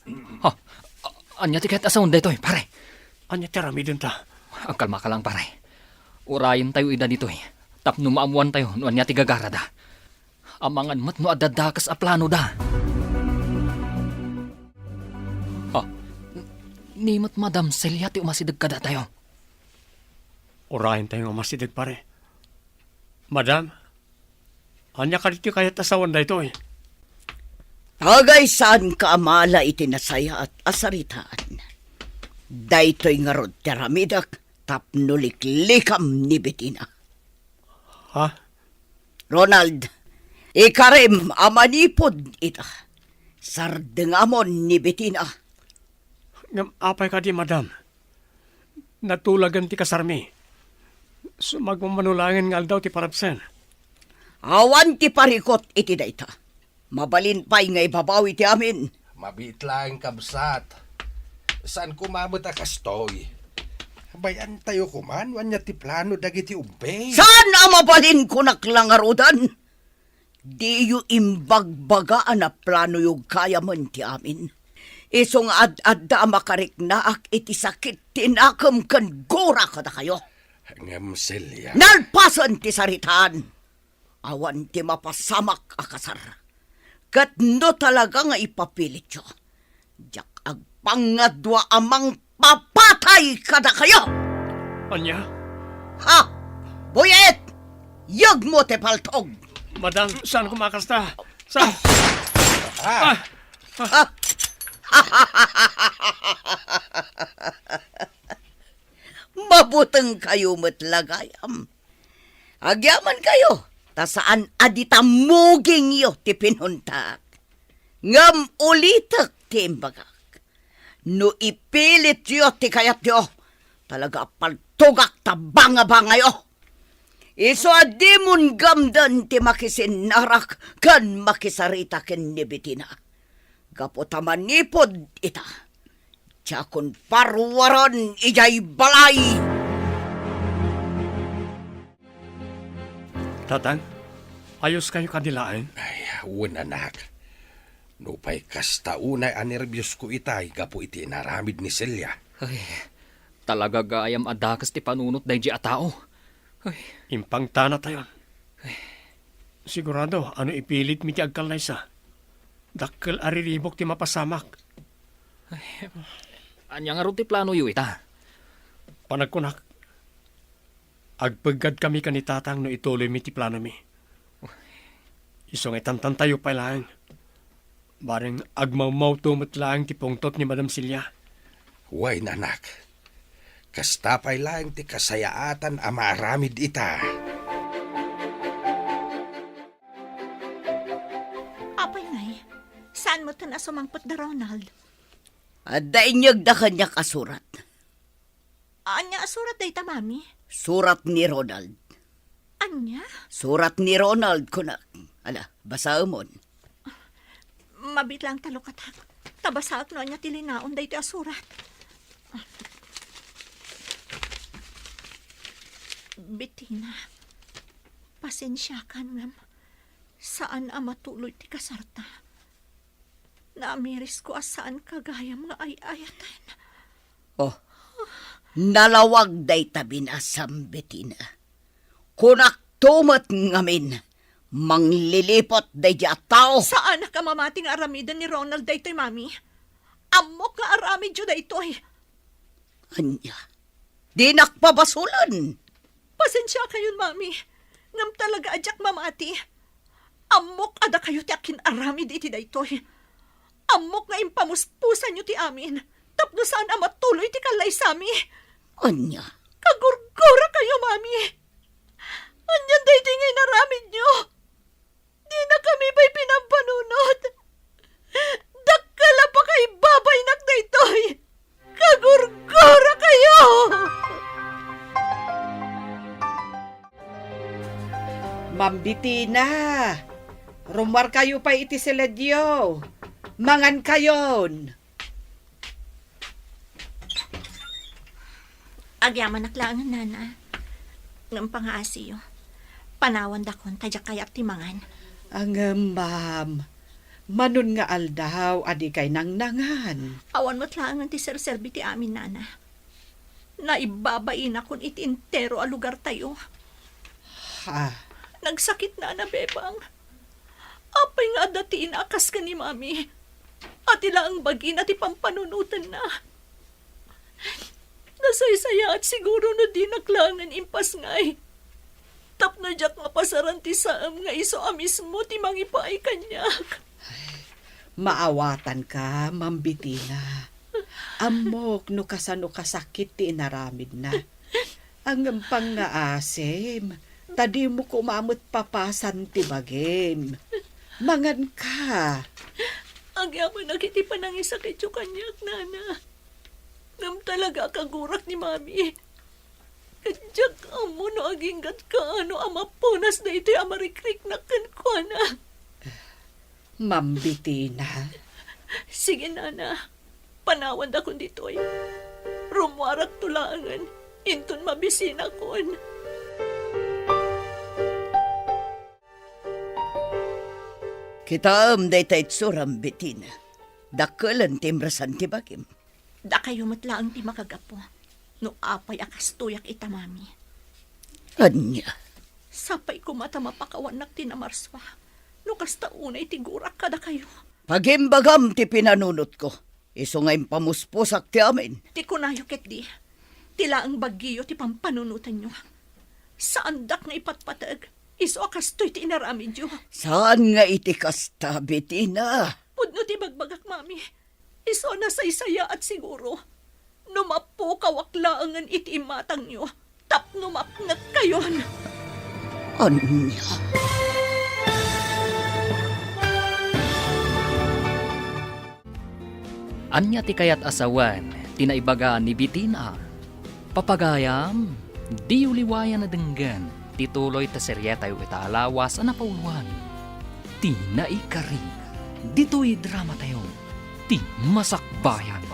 Anya ti kahit asaon da ito pare. Anya tirami din ta. Ang kalma ka lang pare. Urayin tayo ida dito Tapno maamuan tayo no anya ti gagara da. Amangan mat no adadakas a plano da. Nimot Madam Celia ti umasidag kada tayo. Urahin tayo nga masidag pare. Madam, anya ka dito kaya tasawan da ito Tagay saan ka amala iti nasaya at asaritaan. Daytoy nga rod teramidak tapnuliklikam ni Betina. Ha? Ronald, ikarim amanipod ita. Sardengamon ni Betina. Ngam apay ka di madam. Natulagan ti kasarmi. Sumagmamanulangan nga daw ti parabsen. Awan ti parikot iti dayta. Mabalin pa'y nga ibabawi ti amin. Mabit lang kabsat. Saan kumamot a kastoy? bayan tayo kuman, wanya ti plano dagiti ube. Saan ang mabalin ko naklangarudan? Di yu imbagbagaan na plano yung kaya man ti amin. Isong ad-adda makarik na ak iti sakit tinakam kan gora kada kayo. Ngam Celia. Nalpasan ti saritaan. Awan ti mapasamak akasar. Kat no talaga nga ipapilit yo. Jak agpangadwa amang papatay kada kayo. Anya? Ha! Buyet! Yag mo te paltog! Madam, saan kumakasta? Saan? Mabutang kayo matlagayam. Agyaman kayo, ta saan adita muging yo ti pinuntak. Ngam ulitak ti imbagak. No ipilit yo ti kayat yo, talaga paltugak ta banga-banga yo. Iso adimun gamdan ti makisinarak kan makisarita ken ni Bitina. Gapotaman nipod ita. Tiyakon parwaran ijay balay. Tatang, ayos kayo kanilaan? Ay, awan anak. Nupay kasta unay anerbyos ko itay, gapo iti naramid ni Celia. Ay, talaga gayam adakas ti panunot day di a tao. Ay, Impang tana tayo. Sigurado, ano ipilit mi ti agkalaysa? Dakkel ariribok ti mapasamak. anya nga ron ti plano yu ita. Panagkunak, agpagad kami kanitatang no ituloy mi ti plano mi. Isong itantan tayo pa lang. Bareng agmamaw tumot lang ti pungtot ni Madam Celia. Way nanak. Kasta pay lang ti kasayaatan amaramid ita. Apay ngay, saan mo to na sumangpot na Ronald? Adda inyag da kanya kasurat. Anya surat day ta, mami? Surat ni Ronald. Anya? Surat ni Ronald ko na. Ala, basa mon. Mabit lang talukatak. Tabasaak no anya tilinaon day ti asurat. Bitina, pasensya ka ngam. Saan ang matuloy ti kasarta? Naamiris ko asaan kagayam nga ay-ayatan. Oh, nalawag day tabi na sambitina. Kunak tumat ngamin, manglilipot day di tao. Saan ka mamating aramidan ni Ronald daytoy, mami? Amok nga aramid yun daytoy. Anya, di nakpabasulan. Pasensya kayo, mami. Ngam talaga adyak mamati. Amok ada kayo ti akin aramid iti daytoy. Amok nga impamuspusan nyo ti amin. Tapno saan ang matuloy ti kalay sami. Anya, Kagurgura kayo, mami. Anyan day di ngay naramid nyo. Di na kami ba'y pinampanunod. Dakkala pa kay babay nak daytoy. Kagurgura kayo. Mambitina, rumar kayo pa iti seledyo. Mangan kayon. Agyaman naklangan, nana. Ngam pangaasiyo. Panawan dakon, tadyak kayak timangan. Ang ma'am, manon nga aldaw, adi kay nang nangan. Awan mo't langan ti serserbi ti amin, nana. Naibabain akon iti entero a lugar tayo. Ha, Nagsakit na bebang. Apay nga datiin akas ka ni mami. At ila ang bagin at ipampanunutan na. Nasaysaya at siguro na di naklangan impas ngay. Tap na jak nga pasaran ti saam nga iso amismo ti mangipaay kanyak. maawatan ka, mambitina. Amok no kasano kasakit ti inaramid na. Ang pang nga asim, tadi mo kumamot papasan ti bagim. Mangan ka. Ang yaman nakiti pa nang isakit yung kanyak, nana. Ngam talaga kagurak ni mami. Kadyak amo no aginggat ka ano amapunas na ito'y amarikrik na kankwana. Mambitina. Sige, nana. Panawan da kung dito'y. Rumwarat tulangan. Inton mabisina kon. Kita day tayo suram bitin. Dakalan timrasan ti bagim. Da kayo matlaang ti makagapo. No apay akas tuyak ita, mami. Anya, Sapay ko mata mapakawanak ti na Marswa. No kasta unay ti gurak kada kayo. pagimbagam ti pinanunot ko. Iso ngayong pamuspusak ti amin. Ti kunayo ket di. Tila ang bagyo ti pampanunutan nyo. Saan dak nga ipatpatag? Iso akas to'y ti inaramid nyo. Saan nga iti kasta bitina? Pudno ti bagbagak, mami. Iso na saysaya at siguro. Numapo kawaklaangan iti imatang nyo. Tapno mapnag kayon. Anya, Anya ti kayat asawan, tinaibagaan ni Bitina. Papagayam, di uliwayan na denggan, tituloy ta seryetayo ita alawas na pauluan. Ti naikari, dito'y drama tayo, ti masakbayan.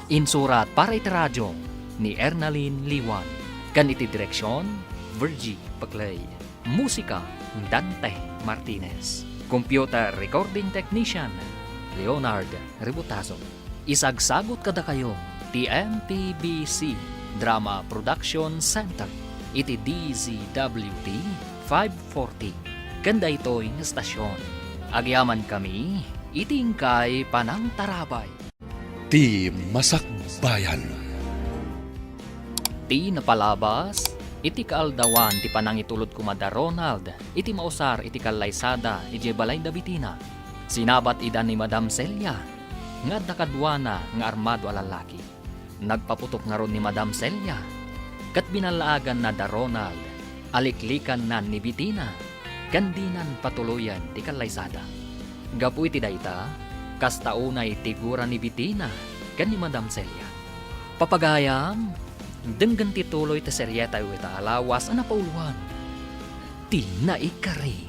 Insurat para iti radyo ni Ernalyn Liwan. Kan iti direksyon, Virgie Paclay. Musika, Dante Martinez. Computer recording technician, Leonard Ributazo. Isagsagot kada kayo, TMPBC Drama Production Center. Iti DZWT 540. Kanda ito'y estasyon. Agyaman kami, itingkay panang tarabay. Ti Masakbayan. Ti napalabas, iti kaaldawan ti panang itulod kumada Ronald, iti mausar iti kalaysada, iti balay da Bitina. Sinabat idan ni Madam Celia, nga dakadwana nga armado alalaki. Nagpaputok nga ron ni Madam Celia, kat binalaagan na da Ronald, aliklikan na ni Bitina, kandinan patuluyan ti kalaysada. Gapu iti dayta, kastaunay tigura ni Bitina, kan ni Madam Celia. Papagayam, denggan tituloy ta seryeta ita alawas na pauluan. Ti naikari,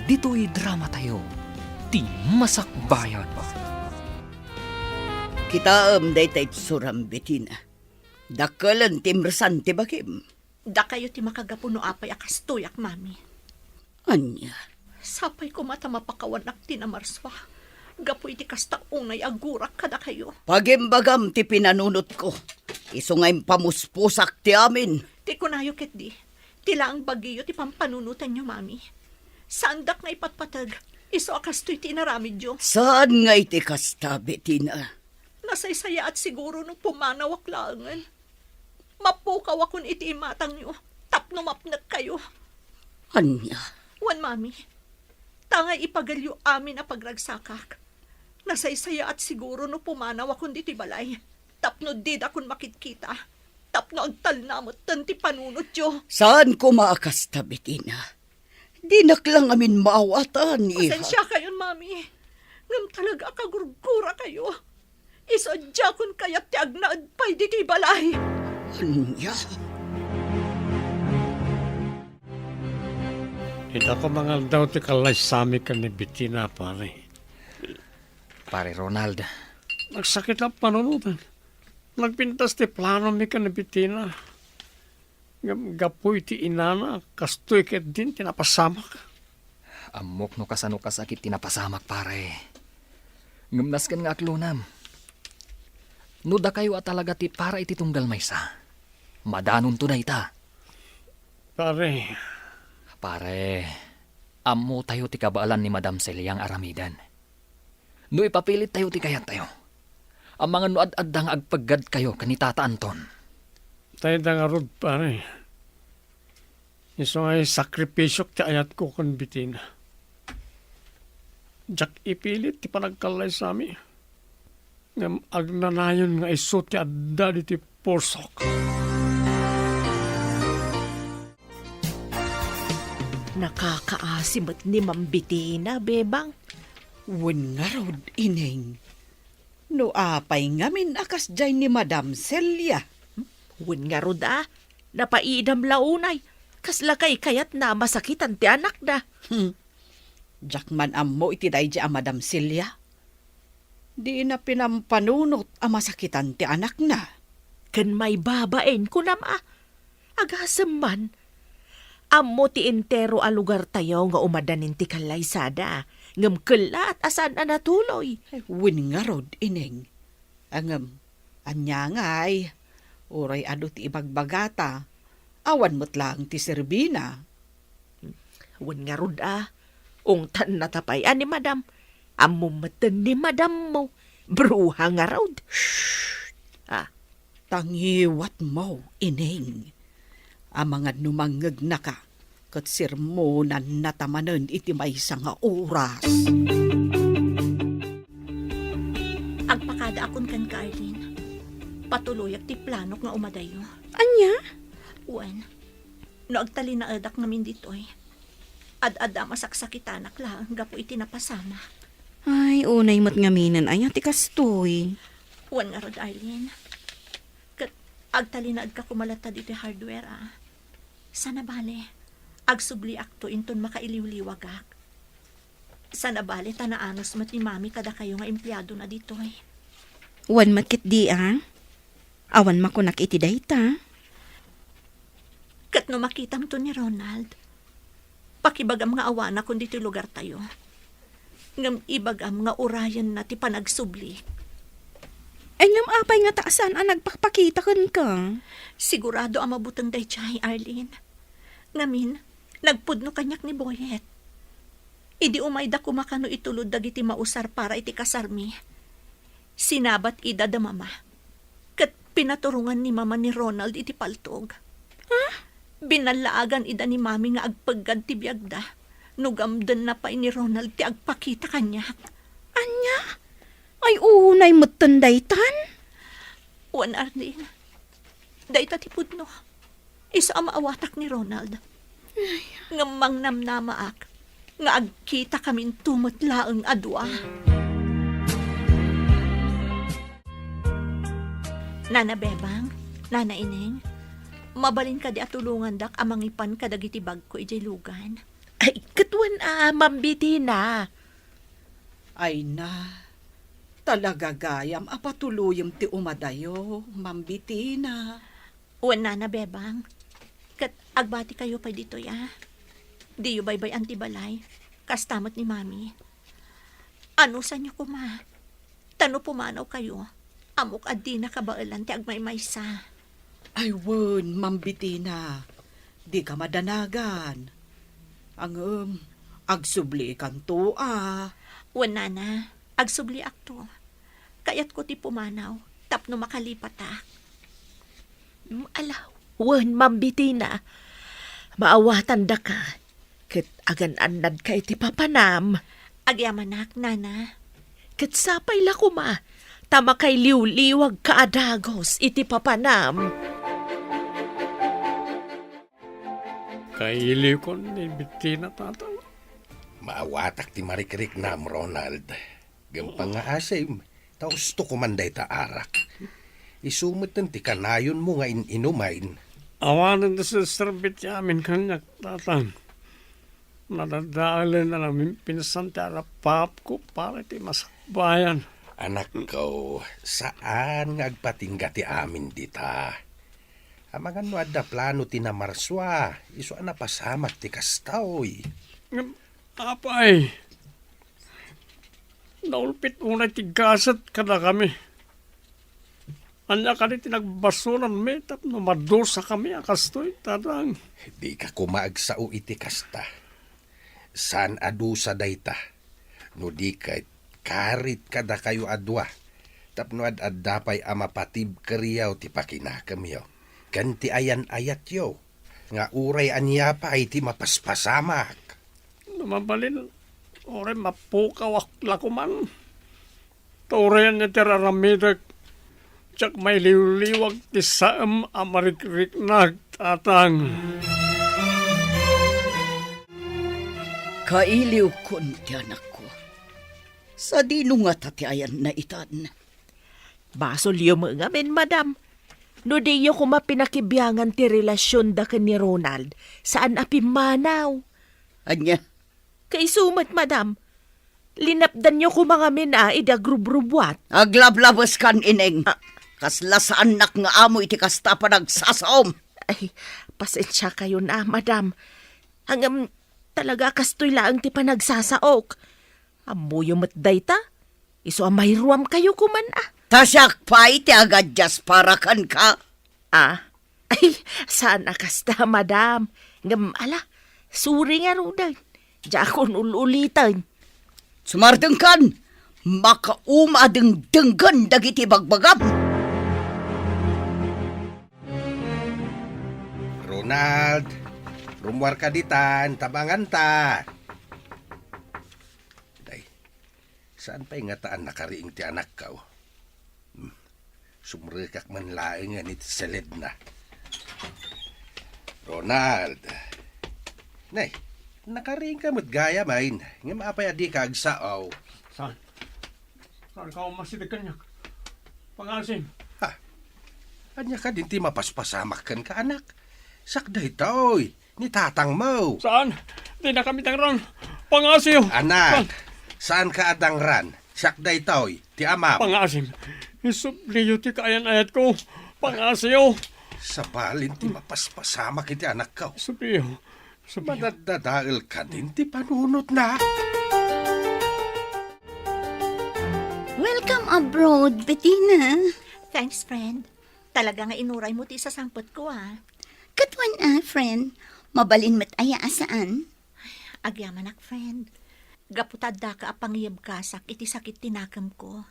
dito'y drama tayo, ti masakbayan. kita day tayo suram bitina. Dakalan timrasan ti bagim. Da kayo ti makagapo no apay akas tuyak, mami. Anya, Sapay ko mata mapakawanak ti na Marswa. Gapoy ti kasta unay agurak kada kayo. pagimbagam ti pinanunot ko. Iso ngayong pamuspusak ti amin. Ti kunayo ket di. Tila ang bagyo ti pampanunutan nyo, mami. Saan dak nga ipatpatag? Iso akas to'y ti inaramid nyo. Saan nga iti kasta bitina? Nasaysaya at siguro nung pumanawak langan. Mapukaw akong iti imatang nyo. Tapno mapnag kayo. Anya, Wan, mami. Tangay ipagalyo amin na pagragsakak. Nasaysaya at siguro no pumanaw akong diti balay. Tapno did akong makitkita. Tapno ang talnamot tan ti panunot yo. saan ko maakasta bitina? Dinak lang amin maawatan, iha. Pasensya kayon, mami. Ngam talaga kagurgura kayo. Isadya kun kaya't ti agnaad pa'y diti balay. Anya, Hindi ako mangal daw ti kalaysami ka ni Bitina, pare. Pare Ronald, Nagsakit ang panunutan. Nagpintas ti plano mi ka ni Bitina. Gapoy ti inana, kastoy ket din tinapasamak. amok no kasano kasakit tinapasamak pare. Ngamnas kan nga aklunam. Nuda kayo at talaga ti para iti tunggal maysa. Madanon to na ita. Pare, Amo tayo ti kabaalan ni Madam Celiang aramidan. No ipapilit tayo ti kayat tayo. Ang mga nuad-addang agpaggad kayo kanitata Anton. tayo da nga rod, pare. Iso ngay sakripisyok ti ayat ko kon Bitina. Jak ipilit ti panagkalay sami. Ngam agnanayon nga iso ti adda di ti porsok. Nakakaasim at ni Mambitina, bebang. Wen nga rod, ineng. No apay ngamin akas jay ni Madam Celia. Wen nga ruda, napaidam launay. Kaslakay kayat na masakitan ti anak da. Jakman ammo iti day a Madam Celia. Di na pinampanunot a masakitan ti anak na. Kan may babaen ko nama. Agasam man. Amo ti entero a lugar tayo nga umadanin ti kalaysada. Ngam kala at asan na natuloy. Win nga rod, ineng. Angam, anya ngay. Uray ado ti ibagbagata. Awan mo't lang ti Serbina. Wan nga rod Ungtan na tapay ni madam. Amo matan ni madam mo. Bruha nga rod. Tangiwat mo, ineng. Amangad numangag na ka. Kat sirmonan natamanan iti maysa nga oras. Agpakada akon kan ka, Arlene. Patuloyak ti planok nga umadayo. Anya? Uwan, no agtali na adak namin ditoy. Ad-ada masaksakitanak lang, gapo iti napasama. Ay, unay mo't ngaminan ay ti kastoy. Uwan nga rod, Arlene. Kat agtali na ka kumalata dito hardware, Sana bale, agsubli akto inton makailiw-liwagak. Sana bale, tanaanos mat ni mami kada kayo nga empleyado na ditoy. Wan matkit di Awan makunak iti dayta. Kat no makitam to ni Ronald, pakibagam nga awana kung dito lugar tayo. Ngam ibagam nga urayan na ti panagsubli. Ay ngam apay nga taasan ang nagpakpakita ka. Sigurado ang mabutang daychay, Arlene. Ngamin, nagpudno kanyak ni Boyet. Idi umayda kumakano itulod dagiti mausar para iti kasarmi. Sinabat ida da mama. Kat pinaturungan ni mama ni Ronald iti paltog. Binalaagan ida ni mami nga agpaggad ti biyagda. Nugamdan na pa ni Ronald ti agpakita kanyak. Anya? Ay unay mo't tandaytan? Wan, Arlene. Dayta ti pudno. Isa ang maawatak ni Ronald. Ngamang namnamaak. Nga agkita kaming tumutlaang adwa. Nana Bebang, Nana Ineng, mabalin ka di atulungan dak amang ipan kadagiti bag ko ijay lugan. Ay, katwan mambiti na. Ay na, talaga gayam apatuluyam ti umadayo, mambitina. Uwan Nana Bebang, kat agbati kayo pa dito Di yu baybay antibalay, kastamot ni mami. Ano sa niyo kuma? Tano pumanaw kayo, amok adi na kabailan ti agmaymaysa. Ay won, mambitina, di ka madanagan. Ang agsubli kan to Wan Nana, agsubli akto. Kayat ko ti pumanaw, tapno makalipat Alaw, wan mambiti na. Maawatan da ka. Kat agan-anad ka iti papanam. Agyamanak, Nana. Kat sapay la kuma. Tama kay liw-liwag ka adagos iti papanam. Kailiw ko ni Bettina tataw. Maawatak ti marikrik nam, Ronald. Gampang nga asim. Tausto kumanday ta arak. Isumot ti kanayon mo nga inumain. Awanan na sa serbit yamin kanyak tatang. Nadadaalan na namin pinasantara pap ko para ti masakbayan. Anak ko, saan nga agpatingga ti amin dita? Amangan no adda plano ti namarswa, iso na pasamak ti kastaw. Apay, naulpit unay ti gasat kada kami. Anya ka rin tinagbasuran me, tapno madosa kami akastoy, tatang. Di ka kumaagsao iti kasta. San adusa dayta? No di ka karit kada kayo adwa. Tapno ad-addapay amapatib kariyaw ti pakinakam yo. Ganti ayan-ayat yo. Nga uray anya pa ay ti mapaspasamak. Lumabalin, oray mapukawak lakuman. Taurean niya tiraramidag. Tsak may liwliwag ti saam amarikrik nag tatang. Kailiw kun ti anak ko. Sa dino nga tati ayan na itan. Basol yung mga men, madam. No di yung kumapinakibyangan ti relasyon da ka ni Ronald, saan apimanaw? Anya? Kay sumat, madam. Linapdan nyo ko mga men ida grubrubwat. Aglablabas kan ineng. Kasla sa anak nga amo iti kasta pa nagsasaom. Ay, pasensya kayo na, madam. Hanggang talaga kastoy laang ti panagsasaok. Amuyo matday ta. Iso amay ruam kayo kuman ah. Tasyak pa iti agadjas para kan ka. Ah, ay, saan akasta, madam? Ngam, ala, suri nga rudan. Diya akong ululitan. Sumardeng kan, makaumadeng denggan dagiti bagbagam. Ronald, rumwar ka ditan, tabangan ta. Day, saan pa nga taan nakariing ti anak ka? Sumrikak man laing nga ni seled na. Ronald, nay, nakariing ka mo't gaya main. Nga maapay adi ka agsaaw. Saan? Saan ka umasitig kanyak? Pangasim. Ha, anya ka din ti mapaspasamak kan ka anak. Sakday toy, ni tatang mo. Saan? Di na kami tangran. Pangasim. Anak, saan ka adangran? Sakday toy, ti amam. Pangasim. Isubliyo ti kaayan ayat ko. Pangasim. Sa balin ti mapaspasamak iti anak ka. Subliyo. Madadadail ka din ti panunot na. Welcome abroad, Bettina. Thanks, friend. Talaga nga inuray mo ti sa sangpot ko, ah. Katwan friend. Mabalin mat aya asaan? Agyaman friend. Gaputad da ka apangiyab kasak iti sakit tinakam ko.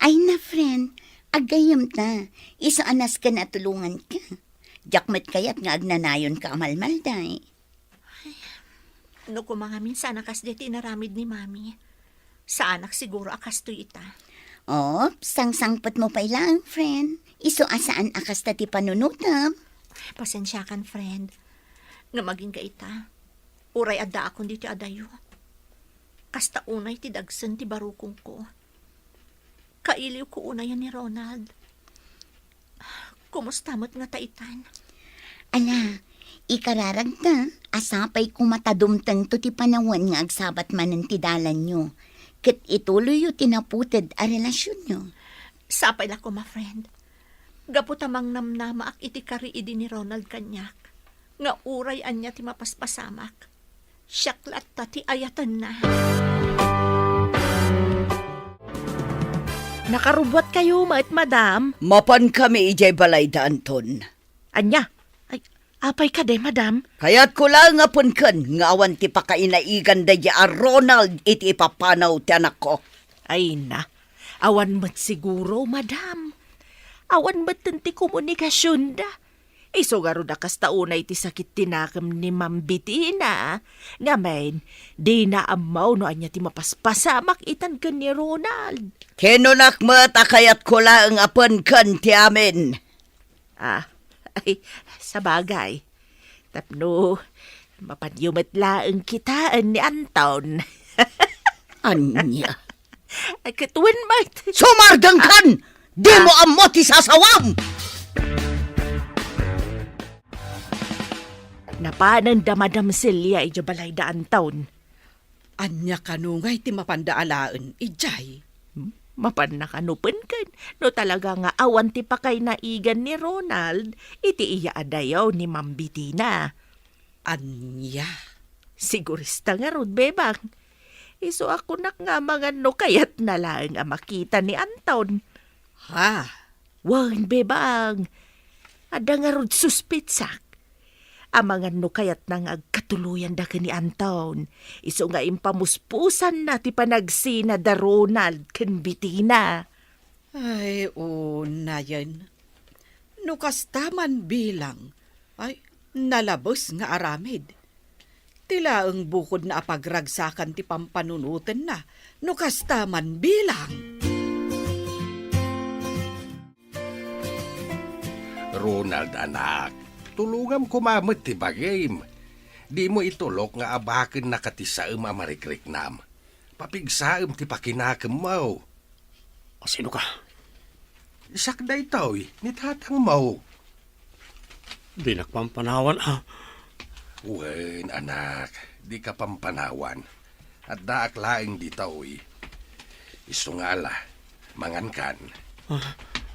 Ay na, friend. Agayam ta. Isa anas ka na tulungan ka. Jakmat kayat nga agnanayon ka amalmalday. No ko mga minsan akas di tinaramid ni mami. Sa anak siguro akas to ita. Oh, sang-sangpot mo pa ilang, friend. Iso asaan akas ta ti panunutam. Pasensya kan, friend. Nga maging ka ita. Uray adda akong dito adayo. Kasta unay ti dagsan ti barukong ko. Kailiw ko una yan ni Ronald. Kumusta mo't nga taitan? Ala, ikararag ta. Asapay kumatadumtang to ti panawan nga agsabat manan ti dalan nyo. Kat ituloy yu tinaputid a relasyon nyo. Sapay la ko, ma friend. Gaputamang namnama ak iti kariidi ni Ronald kanyak. Nga uray anya ti mapaspasamak. Syaklat ta ti ayatan na. Nakarubot kayo, madam. Mapan kami ijay balay da Anton. Anya, ay, apay ka de, madam. Kaya't ko lang nga punkan, nga awan ti pakainaigan da ya Ronald iti ipapanaw ti anak ko. Ay na, awan mat siguro, madam. Awan mat ti komunikasyon da. Iso garo da kastaunay ti sakit tinakam ni Ma'am Bettina. Nga men, di na amaw no anya ti mapaspasamak itan ka ni Ronald. Kenunak mata kayat ko lang nga punkan ti amin. Ah, ay, sa bagay. Tapno, mapadyumat laang kitaan ni Anton. Anya. Ay, katuwan mat. Sumardang kan! Di mo amo ti sasawam! Napanan da Madam Celia ijo balay da Anton. Anya kanungay ti mapandaalaan, ijay. Mapan na kanupan kan. No talaga nga awan ti pakay naigan ni Ronald, iti iya adayaw ni Ma'am Bettina. Anya. Sigurista nga rod, bebang. Iso ako nak nga mga no kayat na lang ang makita ni Anton. Ha? Wan, bebang. Ada nga rod suspitsak. Ang mga no kayat nang agkatuluyan da ni Anton. Iso nga impamuspusan na ti panagsina da Ronald ken Bettina. Ay, una yan. Nukas taman bilang. Ay, nalabos nga aramid. Tila ang bukod na apagragsakan ti pampanunutan na. Nukas taman bilang. Ronald, anak, tulungan kumamit ti bagim. Di mo itulok nga abakin na katisaem amarikrik-nam. Papigsaem ti pakinakam mo. O sino ka? Sakday to'y, ni tatang mo. Di nagpampanawan Wen, anak, di ka pampanawan. At daak laing di to'y. Isungala, mangan kan.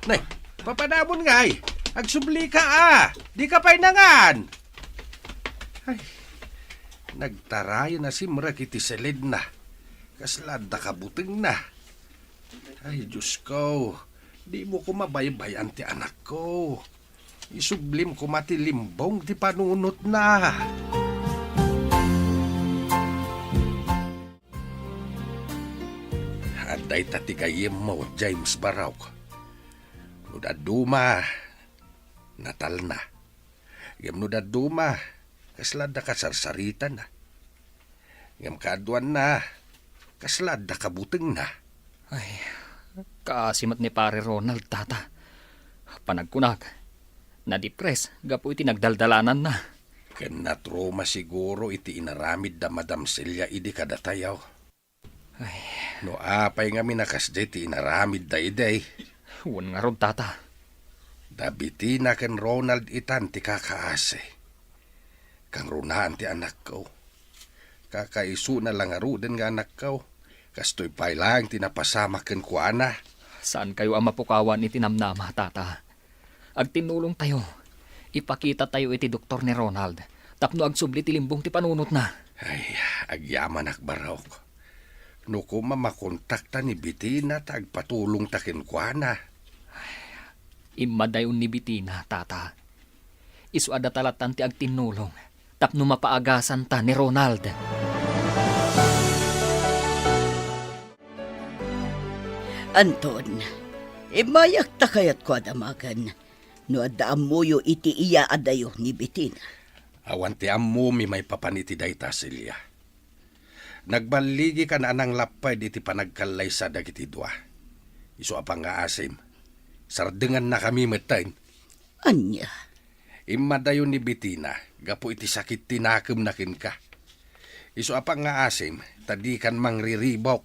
Nay, papanamon ngay. Agsubli ka di ka pa'y nangan. Ay, nagtarayo na si Mra kiti selid na. Kaslad na kabuting na. Ay, Diyos ko, di mo ko mabaybayan ti anak ko. Isublim ko matilimbong ti panunot na. Aday tatigayim mo, James Barauk. Nudaduma, natal na. Ngam nudaduma, kaslad na kasarsarita na. Ngam kaaduan na, kaslad na kabuting na. Ay, kaasimat ni pare Ronald, tata. Panagkunag, na-depress, gapo iti nagdaldalanan na. Ken natroma siguro iti inaramid da Madam Celia idi kadatayaw. Ay, no apay nga minakasde ti inaramid da iday. huwan nga rod, tata. Dabiti na ken Ronald itan ti kakaase. Kang runaan ti anak ko. Kakaisu na lang aruden nga anak ko. Kastoy pailang tinapasama ken kuana. Saan kayo ang mapukawan iti namnama, tata? Agtinulong tayo. Ipakita tayo iti doktor ni Ronald. Tapno agsubli ti limbong ti panunot na. Ay, agyaman akbarok. No kuma makontakta ni Bitina ta agpatulong takin kuana. Imadayon ni Bitina, tata. Isu ada talatan ti agtinulong. Tapno mapaagasan ta ni Ronald. Anton, imayak ta kayat ko adamagan. No adda amuyo iti iya adayo ni Bitina. Awan ti ammo mi may papaniti dayta Celia. Nagbaligi ka na anang lapay di ti panagkalay sa dagiti dua. Isu apang nga asim. Sardengan na kami metain. Anya? Imadayon ni Bitina, gapo iti sakit tinakem nakin ka. Isu apang nga asim, tadi kan mangriribok.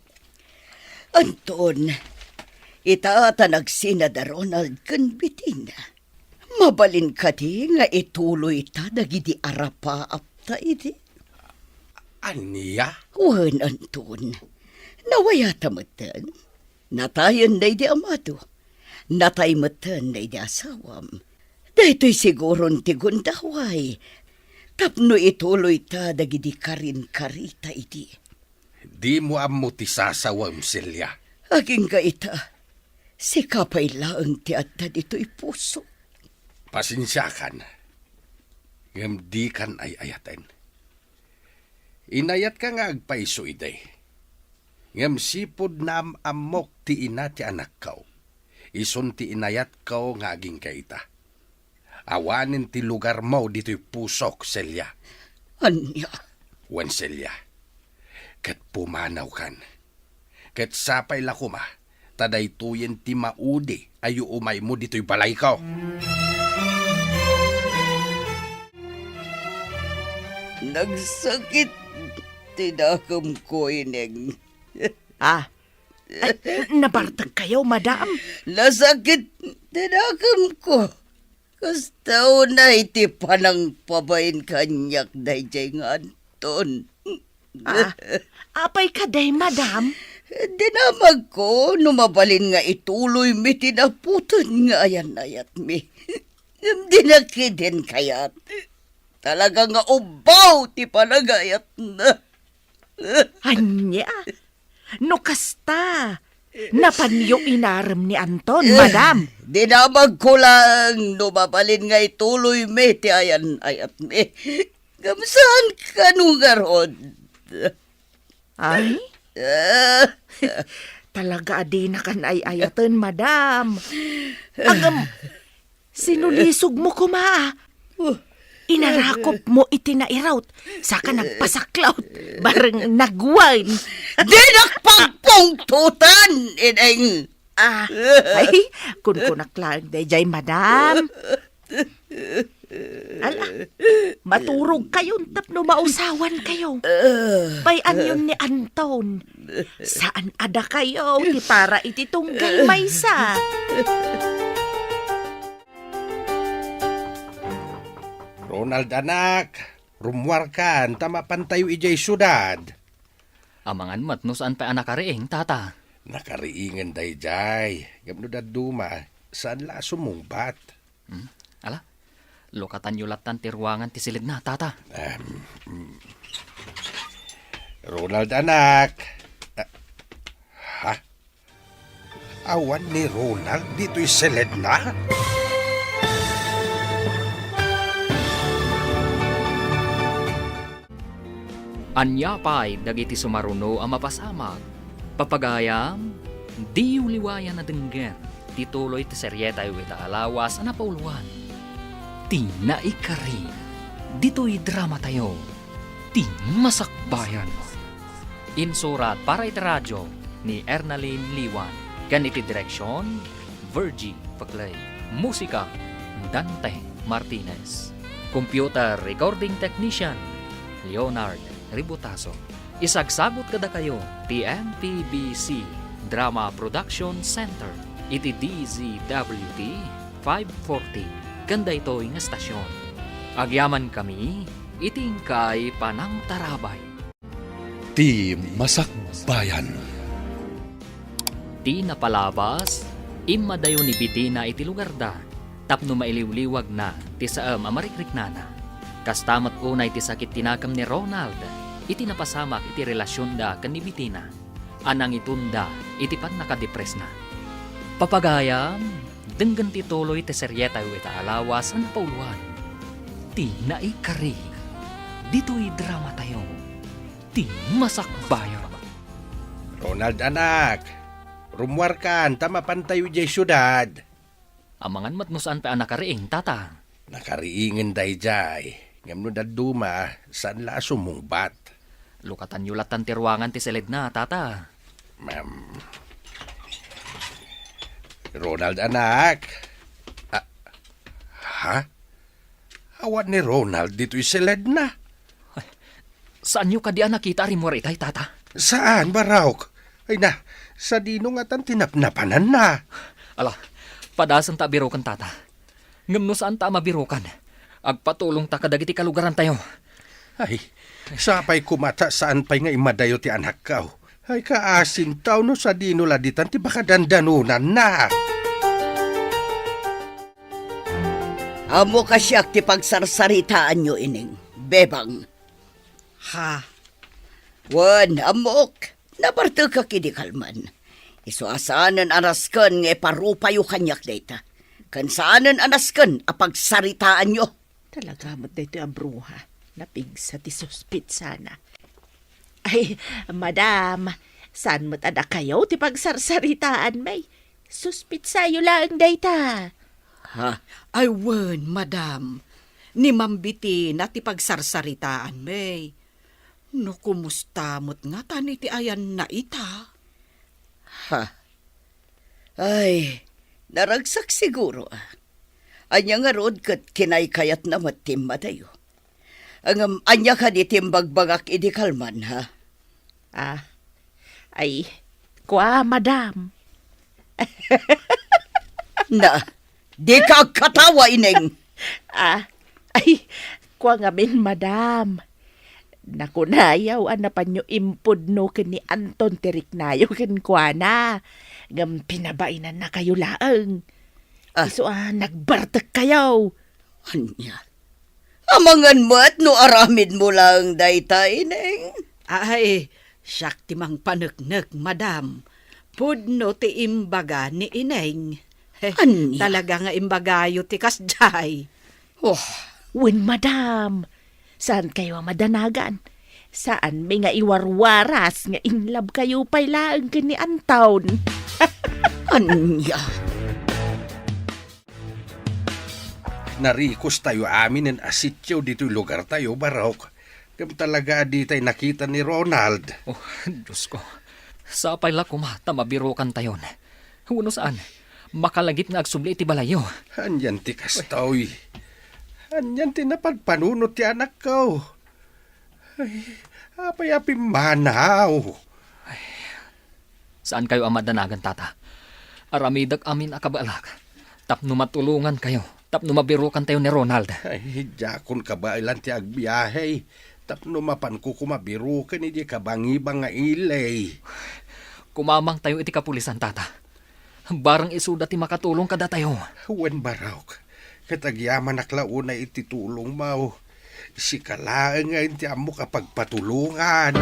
Anton, itaata nagsina da Ronald kan Bitina. Mabalin ka di nga ituloy ta dagiti arapa apta iti. Aniya? Wan, Anton. Nawaya tamatan. Natayan na di amado. Natay matan na di asawam. Dahito'y siguron ti gundaway. Tapno ituloy ta dagiti karin-karita iti. Di mo ammo ti sasawam, Celia. Aging kaita, si kapay laang ti adda dito'y puso. Pasensyakan. Ngam di kan ay ayaten. Inayat ka nga agpaiso iday. Ngam sipod na amok ti ina ti anak kao. Ison ti inayat kao nga aging kaita. Awanin ti lugar mo dito'y pusok, Celia. Anya? Wan, Celia. Kat pumanaw kan. Kat sapay lakuma, taday tuyen ti maudi ayo umay mo dito'y balay ko. Nagsakit tinakam ko ineng. Ay, nabartag kayo, madam. Nasakit tinakam ko. Kastaw na iti panang pabain kanyak dayjay nga Anton. Apay ka day, madam. Dinamag ko, numabalin nga ituloy mi tinaputan nga ayan-ayat mi. Dinakidin kayat. Talaga nga ubaw ti panagayat na. Anya, no kasta. Napanyo inaram ni Anton, madam. Dinamag ko lang, numabalin nga ituloy mi ti ayan-ayat mi. Kamsaan ka nung garod? Ay? Talaga adi na kan ay ayatan, madam. Agam, sinulisog mo kuma. Inarakop mo itinairaut. Saka nagpasaklaut. Barang nagwine. Di nakpagpungtutan, ineng. Ay, kunkunak lang dayjay, madam. Ala, maturog kayo tapno mausawan kayo. Bayan yun ni Anton. Saan ada kayo? Ti para ititunggal maysa. Ronald anak, rumwar kan, tama pantayo ijay syudad. Amangan mat no saan pa anak kariing, tata. Nakariingan dayjay, gamno da duma, saan la sumungbat? Ala, lokatan yulatan ti ruangan ti silid na, tata. Ronald anak. Ha? Awan ni Ronald dito'y seled na? Anya pa'y dagiti sumaruno ang mapasamag. Papagayam, di uliwayan na denggen. Tituloy ti seryeta yu ita alawas na pauluan. Ti naikari. Dito'y drama tayo. Ti masakbayan. Insurat para iti radyo ni Ernaline Liwan. Ganiti direksyon, Virgie Paclay. Musika, Dante Martinez. Computer recording technician, Leonard Ributaso. Isagsagot kada kayo, TNPBC Drama Production Center. Iti DZWT 540. Ganda ito ng estasyon. Agyaman kami, itingkay panang tarabay. Ti Masakbayan. Ti napalabas, imadayo ni Bitina iti lugar da, tapno mailiwliwag na, ti saam amarikrik-nana. Kastamat unay ti sakit tinakam ni Ronald, iti napasamak iti relasyon da kan ni Bitina. Anang itunda, iti pan nakadepres na. Papagayam, denggan ti tuloy ti seryeta yu ita alawas ang pauluan. Ti naikari, dito'y drama tayo. Ti masakbayan. Ronald anak, rumwar kan, tamapan tayo di syudad. Amangan matnusaan pa anak kariing, tata. Nakariingin day jay. Ngam no daduma, saan la sumungbat? Lukatan yulatan ti ruangan ti seled na, tata. Ma'am. Ronald anak. Ha? Awan ni Ronald dito'y seled na. Saan nyo kadi nakita rin mo itay, tata? Saan, Baraok? Ay na, sa dino nga tan tinapnapanan na. Ala, padasan ta birokan, tata. Ngam no saan ta mabirokan? Agpatulong ta kadagiti kalugaran tayo. Ay, sapay kumata saan pa'y nga imadayo ti anak kao. Ay kaasin tao no sa dino laditan ti baka dandanunan na. Amo kasyak ti pagsarsaritaan nyo ining, bebang. Ha? Wan, amok, nabarto ka kidikalman. Isuasanan anaskan nga parupayo kanyak data. Kansaanan anaskan apagsaritaan nyo. Talaga mo't dito ang bruha. Napigsa ti suspit sana. Ay, madam, saan mo't ada kayo ti pagsarsaritaan may? Suspit sayo lang data. Ha? Ay, wen, madam. Ni Mambiti na ti pagsarsaritaan, may. No, kumusta mo't nga tani ti ayan na ita? Ha? Ay, naragsak siguro ah. Anya nga rod kat kinaykayat na matim matayo. Ang anya ka di timbagbagak idikalman ha? Ah, ay, kwa, madam. Na, di ka katawa ineng. Ah, ay, kwa nga min, madam. Nakunayaw, anapan nyo impod no ken ni Anton Tiriknayo ken kwa na. Ngam pinabainan na kayo laang. Iso nagbartek kayo. Anya? Amangan mo at no aramid mo lang dayta ineng. Ay, siyak ti mang paneknek, madam. Pudno ti imbaga ni ineng. Anya? Talaga nga imbagayo ti kasjay. Oh, Wen, madam. Saan kayo madanagan? Saan may nga iwarwaras nga inlab kayo pa'y laang ken ni Anton? anya? Narikos tayo amin ng asityo dito'y lugar tayo, Barok. Kam talaga di tayo nakita ni Ronald. Oh, Diyos ko. Sapay la kumata mabirokan tayon. Huno saan? Makalagit nga agsubli iti balayo. Anyan ti kastoy. Anyan ti napagpanunot ti anak ko. Ay, apay-api manaw. Saan kayo amadanagan, tata? Aramidag amin akabalak. Tapno matulungan kayo. Tapno mabirokan tayo ni Ronald. Ay, jakon ka ba ilan ti agbiyahe? Tapno mapan ko kumabirukan hindi ka bangibang nga ilay. Kumamang tayo iti kapulisan, tata. Barang isuda ti makatulong kada tayo. Wen baraw, katagyaman naklauna ititulong mo. Si kalaan nga hindi amo kapag patulungan.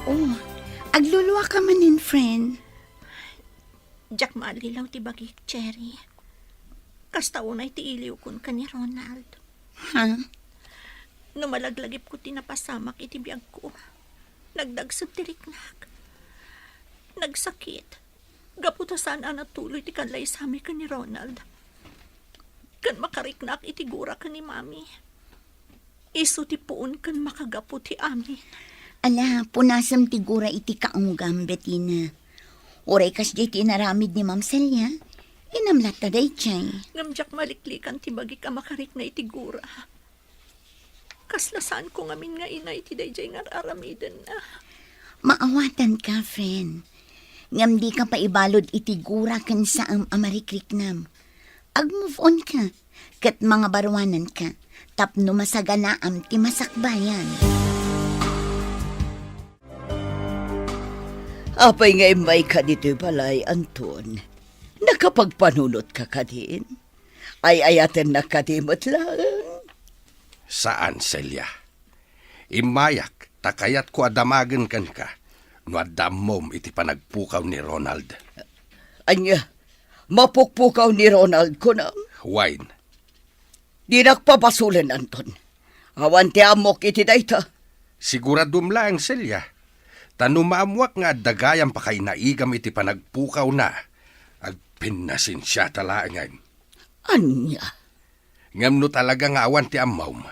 Oh, agluluwa ka manin, friend. Jack maalilaw ti bagik, Cherry. Kasta unay ti iliw kun ka ni Ronald. Ha? Numalaglagip ko tinapasamak iti biyag ko. Nagdagsab ti riknak. Nagsakit. Gaputa saan natuloy ti kanlay sami ka ni Ronald. Kan makariknak iti gura ka ni Mami. Iso ti puon kan makagapu ti amin. Ala, punasam tigura iti kaunggam, Bettina. Oray kas di tinaramid ni Ma'am Celia. Inamlat na day chay. Ngamjak maliklikan ti bagi ka makarik na iti gura. Kaslasaan ko ngamin nga ina iti dayjay nga aramiden na. Maawatan ka, friend. Ngam di ka pa ibalod iti gura kan sa amarikliknam. Ag-move on ka, kat mga barwanan ka, tapno masaganaam ti masakbayan. Apay nga imay ka dito balay, Anton. Nakapagpanunot ka ka din. Ay ayaten na kadimot lang. Saan, Celia? Imayak, takayat ko adamagan kan ka. No adamom iti panagpukaw ni Ronald. Anya, mapukpukaw ni Ronald ko na. Wine. Di nakpapasulan, Anton. Awan ti amok iti dayta. Siguradum lang, Celia. Tanumamwak nga dagayang pa kay naigam iti panagpukaw na. Agpinasin siya talaangan. Anya? Ngam no talaga nga awan ti amawm.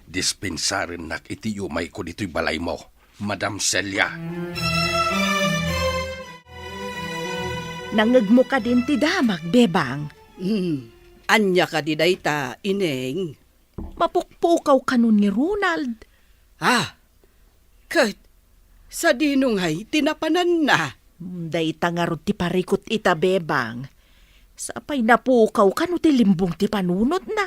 Dispensarin nak iti umay ko dito'y balay mo, Madam Celia. Nangagmo ka din ti damag, bebang. Anya ka di dayta, ineng. Mapukpukaw ka nun ni Ronald. Kat, sa dinungay, tinapanan na. Dayta nga ro ti parikot ita, bebang. Sapay napukaw ka no ti limbong ti panunot na.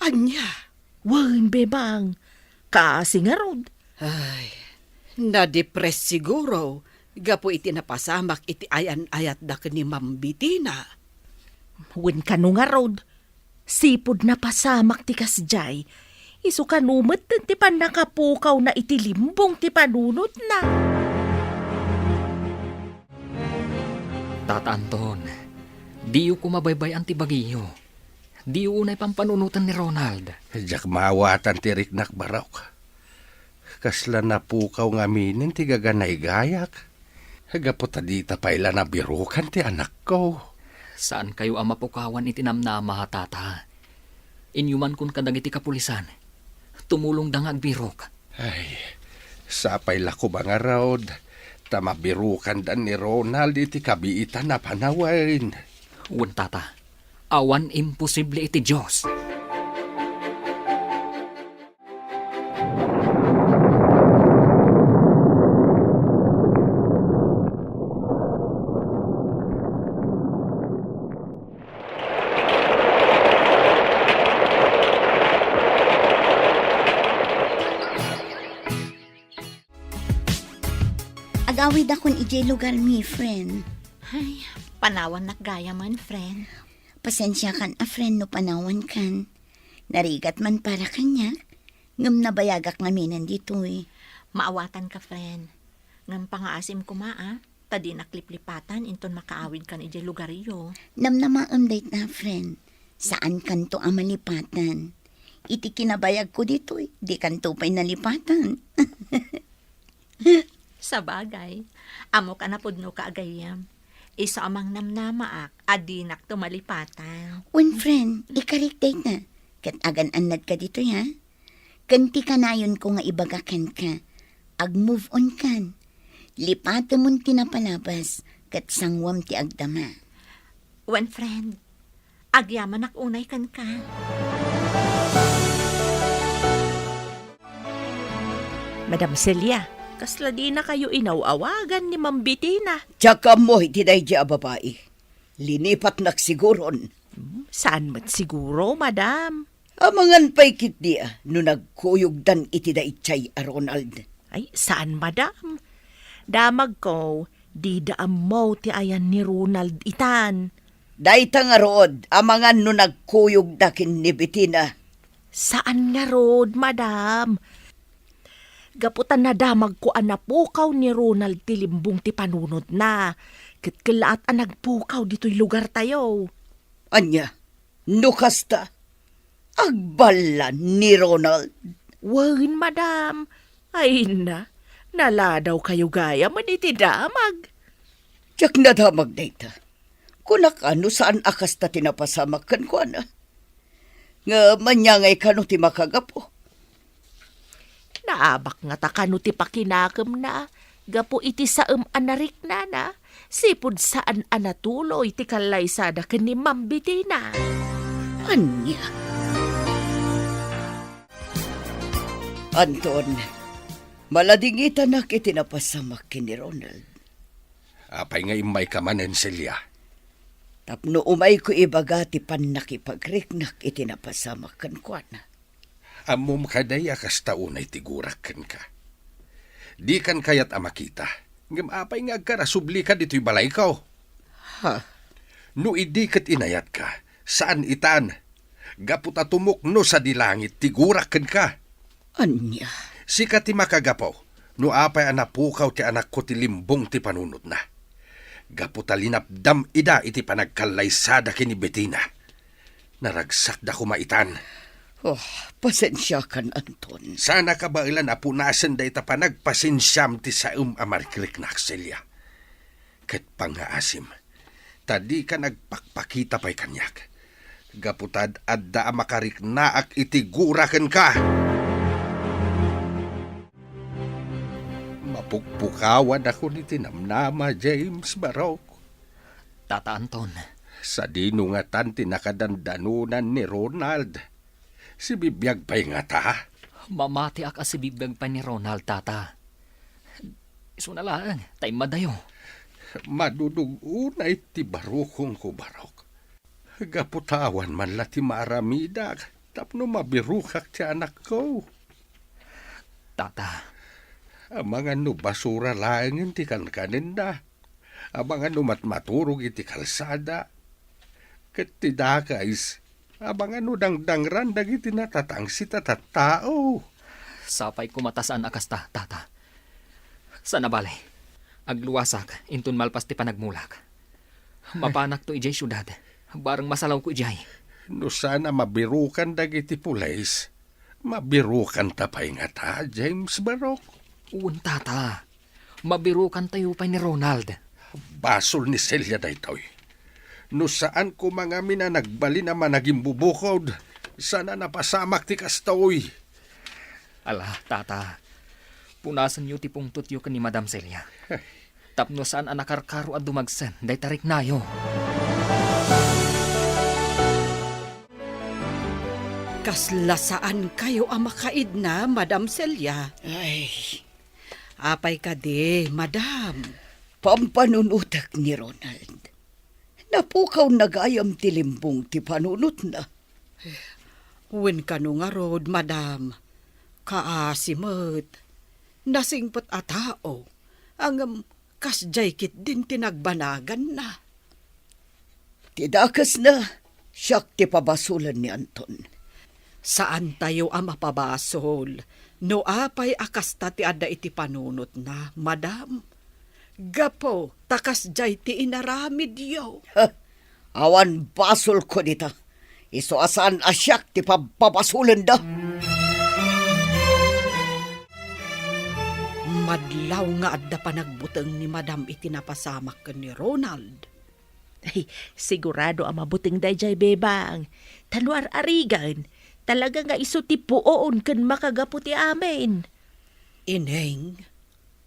Anya? Wan, bebang. Kasi nga rod. Ay, na-depress siguro. Gapo iti napasamak iti ayan-ayat da ka ni Ma'am Bettina. Wan ka no nga rod. Sipod na pasamak ti kasjay. Iso kanumat ti pan nakapukaw na iti limbong ti panunot na. Tata Anton, diyo ko mabaybay ti bagiyo. Diyo unay pampanunutan ni Ronald. Diyak mawatan ti riknak barok. Kasla napukaw nga minin ti gaganay gayak. Hagapot adita paila na birukan ti anak ko. Saan kayo ang mapukawan itinamnama, tata? Inyuman kun kadag iti kapulisan. Tumulong dang agbirok. Ay, sapay lako ba nga raod? Tamabirukan dan ni Ronald iti kabiitan na panawain. Wan, tata. Awan imposible iti Diyos. Agawid akong ijay lugar mi, friend. Ay, panawan nakgaya man, friend. Pasensya kan a friend no panawan kan. Narigat man para kanya. Ngam nabayagak nga dito eh. Maawatan ka, friend. Ngam pangaasim ko tadi nakliplipatan inton makaawid kan iti lugario. Namnamaam date na, friend. Saan kanto ang malipatan? Iti kinabayag ko dito eh. Di kanto pa'y nalipatan. Sa bagay, amo ka na pudno ka agayam. Isa amang namnamaak, adinak tumalipatan. One friend, ikarik date na. Kat agan anad ka dito ya. Kanti ka na yun ko nga ibagakan ka. Ag-move on kan. Lipata mo'n tinapalabas. Kat sangwam ti agdama. One friend, agyaman ak unay kan ka. Madam Celia, kasla di na kayo inawawagan ni Ma'am Bettina. Tsaka mo iti dayjay a babae. Linipat naksiguron. Saan mat siguro, madam? Amangan pa'y kit dia no nagkuyog dan iti dayjay a Ronald. Ay, saan, madam? Damag ko, di daam mo ti ayan ni Ronald itan. Dayta nga rod, amangan no nagkuyog dakin ni Bettina. Saan nga rod, madam? Gaputan na damag ko anapukaw ni Ronald tilimbong ti panunod na. Kitkilaat ang nagpukaw dito'y lugar tayo. Anya, nukasta, agbala ni Ronald. Wan, madam. Ay na, naladaw kayo gaya maniti damag. Tiyak na damag dayta. Kunak ano saan akas ta tinapasamak kan ko ana. Nga manyangay ka no ti makagapo. Naabak nga ta kano ti pakinakam na. Gapo iti saam anarik na. Sipud saan anatuloy ti kalaysada ken ni Ma'am Bettina. Anya. Anton, maladingita na kitinapasamak ni Ronald. Apay nga imay ka manen, Celia. Tapno umay ko ibagati pan nakipagriknak itinapasamak kan kuana. Amom kaday akas taunay tigurak ka. Di kan kayat amakita. Ngam apay nga agkarasubli ka dito'y balay ka. Ha? No idi kat inayat ka, saan itan? Gaputa tumukno sa dilangit, tigurak ka. Anya? Si ti makagapaw, no apay anapukaw ti anak ko ti limbong ti panunod na. Gaputa linapdam ida iti panagkalaysada kini Bettina. Naragsak da kumaitan. Oh, pasensya kan, Anton. Sana ka ba ilan apunasan da ita panagpasensyam ti saum amariklik na Celia. Ket pangaasim, tadi ka nagpakpakita pa'y kanyak. Gaputad adda makarik naak iti guraken ka. Mapukpukawan ako ni tinamnama James Barok. Tata Anton, Sa dinungatan tinakadandanunan ni Ronald. Si bibiyag pa'y nga ta. mamati ak si bibag pa ni Ronald, tata. Iso na lang, tayo madayo. Madudugunay ti barukong ko Barok. Gaputawan man la ti maramidag. Tapno mabirukak ti anak ko. Tata, Mga no basura laeng ti kankanin na. Abangan no matmaturog iti kalsada. Ket ti dakais. Abangan no dangdangran dagiti natatangsit at tao. sapay kumatasaan akas ta, tata. Sa nabalay, agluwasak, intun malpas ti panagmulak. Mapanak to ijay syudad, barang masalaw ko ijay. No sana mabirukan dagiti pulays. Mabirukan tapay nga ta, James Barok. Uwan, tata. Mabirukan tayo pa ni Ronald. Basol ni Celia daytoy. No saan ko mga mina nagbali naman naging bubukod. Sana napasamak ti kastoy. Ala, tata. Punasan yu ti pungtot yu ni Madam Celia. Tapno saan anakarkaro at dumagsan, day tarik nayo. Kaslasaan kayo ang makaid na, Madam Celia. Ay, Apay ka di, Madam. pampanunutak ni Ronald. Napukaw nagayam tilimbong ti panunot na. Wen ka no nga rod, Madam. Kaasimot. Nasingpot a tao. Ang kasjay kit din tinagbanagan na. Tidakas na, siyak ti pabasulan ni Anton. Saan tayo ang mapabasol? No apay akasta ti ada iti panunot na, Madam. Gapo, takas jay ti inaramid yo. Awan basol ko dita. Iso asaan asyak ti pabasulan da. Madlaw nga adda panagbuteng ni Madam iti napasamak ken ni Ronald. Ay, sigurado ang mabuting dayjay bebang. Tanuar arigan. Talaga nga iso ti puoon ken makagaputi amin. Ineng,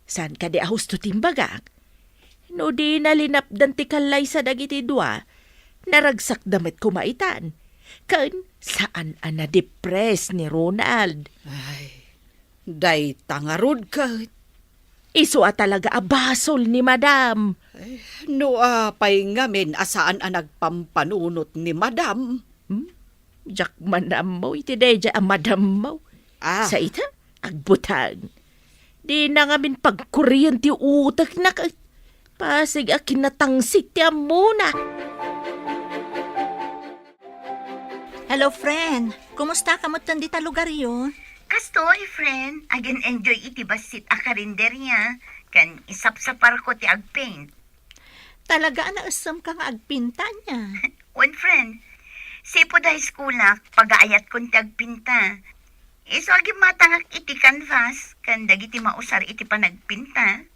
San ka di ahus to timbagak? No di nalinapdan ti kalay sa dagiti dua, naragsak damit kumaitan. Kan saan ang na-depress ni Ronald? ay, day tangarod ka. Iso talaga abasol ni Madam. No apay ngamin asaan ang nagpampanunot ni Madam. Jak Madam mo, iti deja ang Madam mo. Ah, Sa ita, agbutang. Di na ngamin pagkuryente utak na ka. Pasig akin natangsit ti muna. Hello, friend. Kumusta ka mo di ta lugar yun? Kastoy, friend. Again enjoy iti basit a karinderya. Kan isapsapar ko ti agpaint. Talaga na asam ka nga agpinta niya. One friend, sipo da schoolak, pag-aayat kong ti agpinta. Iso agi matangak iti canvas, kan dagiti mausar iti panagpinta.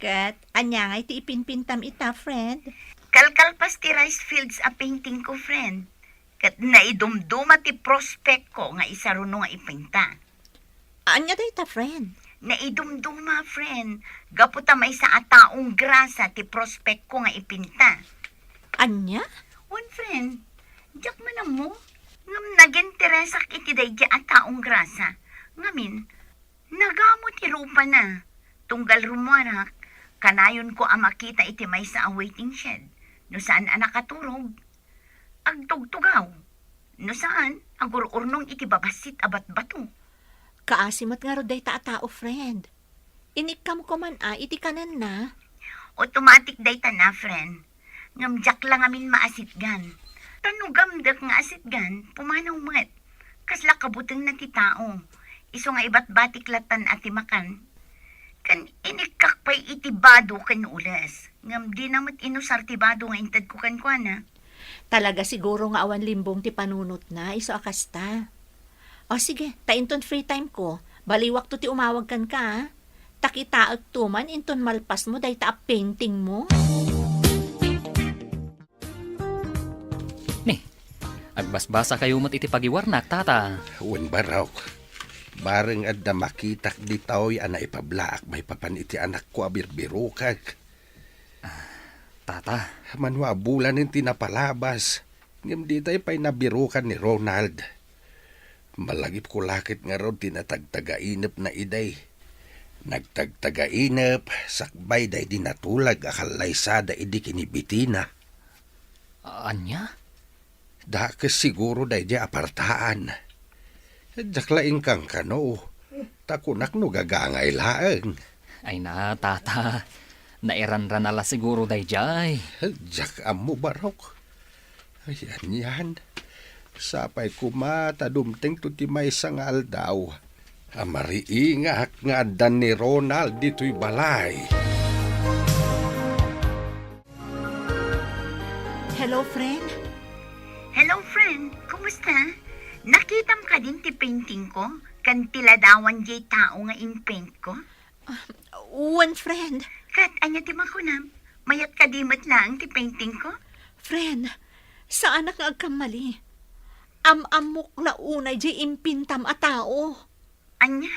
Kat, anya nga iti ipinpintam ita, friend. Kalkalpas ti rice fields a painting ko, friend. Kat naidumduma ti prospect ko nga isaruno nga ipinta. Anya da ita, friend? Naidumduma, friend. Gaputa may sa ataong grasa ti prospect ko nga ipinta. Anya? One friend, jak man mo. Ngam naging teresak iti dayja ataong grasa. Ngamin, nagamot ti rupa na. Tunggal rumuarak, kanayon ko ang makita iti may sa awaiting shed. No saan anak katurog? Agtugtugaw. No saan? Agururnong iti babasit abat bato. Kaasimat nga roday ta tao, friend. Inikam ko man iti kanan na. Automatic day ta na, friend. Ngamjak lang amin maasitgan. Tanugamdak nga asitgan, pumanaw mat. Kasla kabuteng na ti tao. Iso nga iba't batik latan ati makan. Kan inikak pa'y itibado kan ulas. Ngam di namat inusar tibado nga intad ko kan kwa na. Talaga siguro nga awan limbong ti panunot na, iso akasta. O sige, tainton free time ko. Baliwak to ti umawag kan ka, ha? Takitaag tuman, inton malpas mo, dahi ta painting mo. Ni, agbasbasa kayo mat iti pagiwarnak, tata. Wen baraw. Bareng adda makitak di tao'y ana ipablaak may papan iti anak ko abirbiro kag. Tata, Manwa bulan yung tinapalabas. Ngam di tayo pa'y nabirukan ni Ronald. Malagip ko lakit nga ron tinatagtagainap na iday. Nagtagtagainap, sakbay day dinatulag akalaysada idi kinibitina. Anya? Da ka siguro day di apartaan. Jaklain kang kano. Takunak no gagangay laeng. Ay na, tata. Nairanran ala siguro day jay. Jak amo barok. Ayan yan. Sapay kumata dumting to ti may sangal daw. Amariingak nga adan ni Ronald dito'y balay. Hello, friend. Hello, friend. Kumusta? Nakitam ka din ti painting ko? Kan tiladawan jay tao nga in paint ko? One friend. Kat, anya ti makunam. Mayat kadimat lang ti painting ko? Friend, saan na nga agkamali? Amok la unay jay impintam a tao. Anya?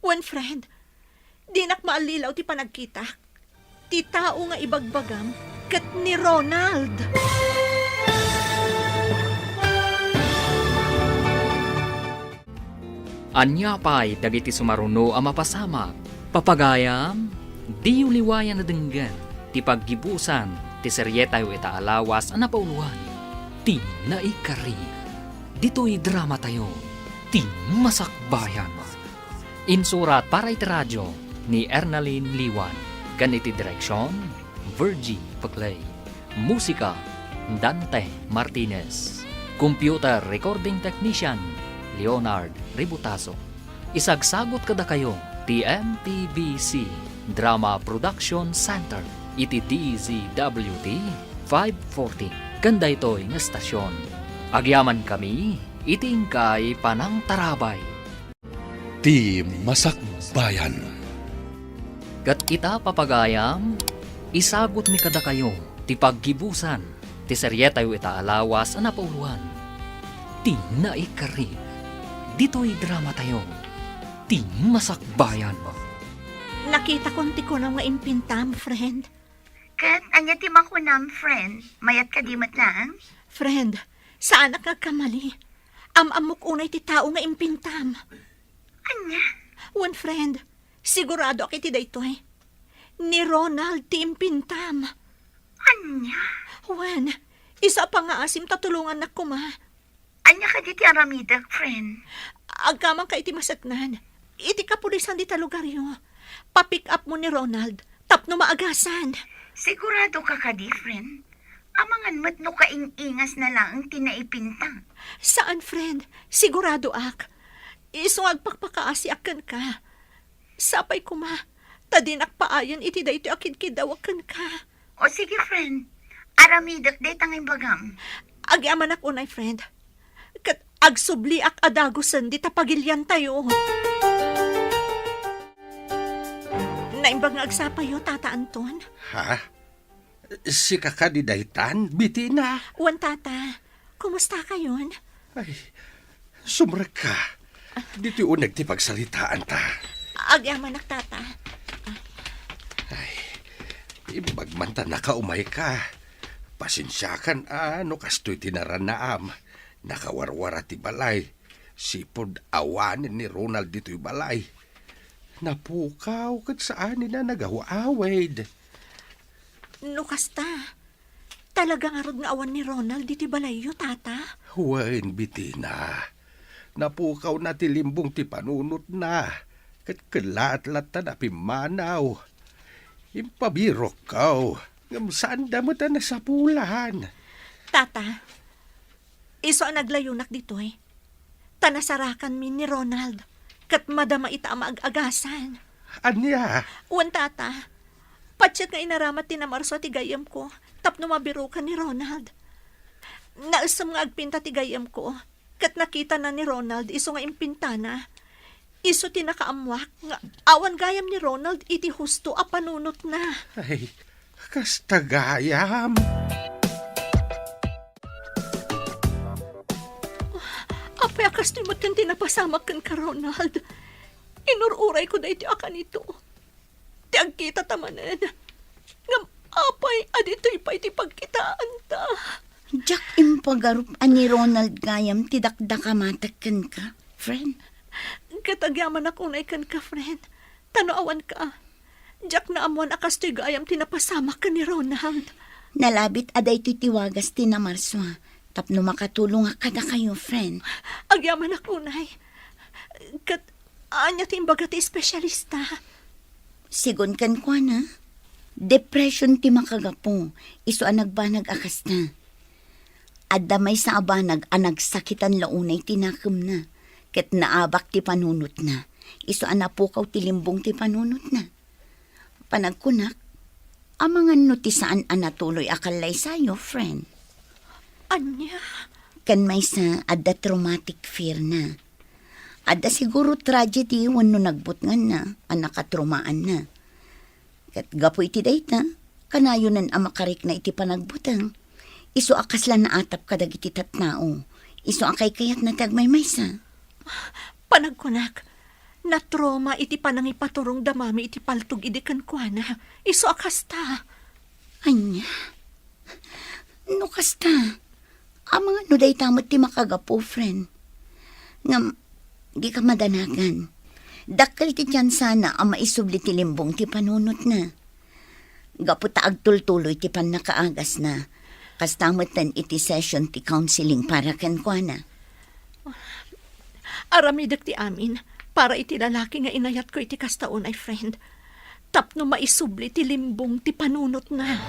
One friend, di nak maalilaw ti panagkita. Ti tao nga ibagbagam kat ni Ronald. Anya pa'y dagiti sumaruno ang mapasamak. Papagayam, di uliwayan na denggan. Ti paggibusan, ti seryetayo ita alawas ang napauluan. Ti naikari. Dito'y drama tayo. Ti masakbayan. Insurat para iti radyo ni Ernaline Liwan. Ganiti direksyon, Virgie Paclay. Musika, Dante Martinez. Computer Recording Technician, Leonard Ributaso. Isagsagot kada kayo, TMTBC Drama Production Center, iti DZWT 540. Ganda ito'y nga stasyon. Agyaman kami, itingkay panang tarabay. Ti Masakbayan. Kat ita papagayam, isagot mi kada kayo, ti paggibusan, ti seryetayo ita alawas ang napauluan. Ti naikari, dito'y drama tayo, ti masakbayan. Nakita konti ko na nga impintam, friend. Kat, anya ti makunam, friend. Mayat kadimat lang? Friend, saan na kamali? Amok unay ti tao nga impintam. Anya? One friend, sigurado ako iti daytoy. Ni Ronald ti impintam. Anya? Wen, isa pa nga asim tatulungan na kuma. Anya ka di ti aramidak, friend? Agkamang ka iti masaknan. Iti kapulisan di talugaryo. papick up mo ni Ronald. Tapno maagasan. Sigurado ka ka, friend? Amangan mo't no kaing-ingas na lang ang tinaipinta. Saan, friend? Sigurado ak. Iso agpakpakaasi akan ka. Sapay kuma. Tadinak paayon iti da ito akid kidawakan ka. O sige, friend. Aramidak day tanging bagam. Agyaman ak unay, friend. Kat agsubli ak adagusan di tapagilyan tayo. Naimbag nga agsapayo, Tata Anton. Ha? Si kakadi daytan, bitina. Wan, Tata. Kumusta kayon? Ay, sumrag ka. Dito unag ti pagsalitaan ta. Agyaman ak, Tata. Ibagmanta nakaumay ka. Pasensyakan ano kastoy tinaran na am. Nakawarwara ti balay. Sipod awanin ni Ronald dito'y balay. Napukaw kat saan na nagawa-awid. No kasta. Talaga nga rod nga awan ni Ronald diti balayo, Tata. Huwain bitina. Napukaw na ti limbong ti panunot na. Kat kalat-lat na pimanaw. Impabirok kaw. Ngam saan damot na sa pulan. Tata, iso ang naglayunak dito eh. Tanasarakan min ni Ronald. Kat madama ita maag-agasan. Anya? Uwan, Tata. Patsat nga inaramat tinamarso ti gayam ko. Tapno mabiro ka ni Ronald. Naasam nga agpinta ti gayam ko. Kat nakita na ni Ronald iso nga impintana. Iso tinakaamwak nga awan gayam ni Ronald iti husto a panunot na. Ay, kastagayam. Apay akas ti matkan tinapasamak kan ka, Ronald. Inururay ko da iti akan ito. Ti agkita tamanan. Ngam apay adito'y pa iti pagkitaan ta. Jak impagarup ani Ronald gayam tidakdakamatakan ka, friend. Katagyaman ako na ikan ka, friend. Tanoawan ka. Jak na amuan akas to'y gayam tinapasamak ka ni Ronald. Nalabit aday titiwagas tinamarso. Tapno makatulong kada kayo, friend. Agyaman ako, nay. Kat, anya timbaga ti espesyalista. Sigon kan kwa na. Depression ti makagapo. Iso ang nagbanag akas na. Adamay sa abanag anag sakitan launay tinakam na. Kat naabak ti panunot na. Iso ang napukaw ti limbong ti panunot na. Panagkunak, amangan no ti saan anatuloy akalay sayo, friend. Anya? Kan may sa adda traumatic fear na. Adda siguro tragedy wano nagbutngan na, ang nakatrumaan na. Kat gapo iti dayta, kanayonan ang makarik na iti panagbutang. Iso akas lang na atap kadag iti tatnao. Iso akay kayat na tagmay sa. Panagkunak, na trauma iti panangipaturong damami iti paltog idikan kwa na. Iso akas ta. Anya? No kasta? Amang ano day tamot ti makagapo, friend. Ngam, di ka madanagan. Dakkel ti tiyan sana ang maisubli ti limbong ti panunot na. Gaputa agtultuloy ti pan nakaagas na. Kastamutan iti session ti counseling para kankwa na. Aramidak ti amin, para iti lalaki nga inayat ko iti kastaon ay friend. Tapno maisubli ti limbong ti panunot na.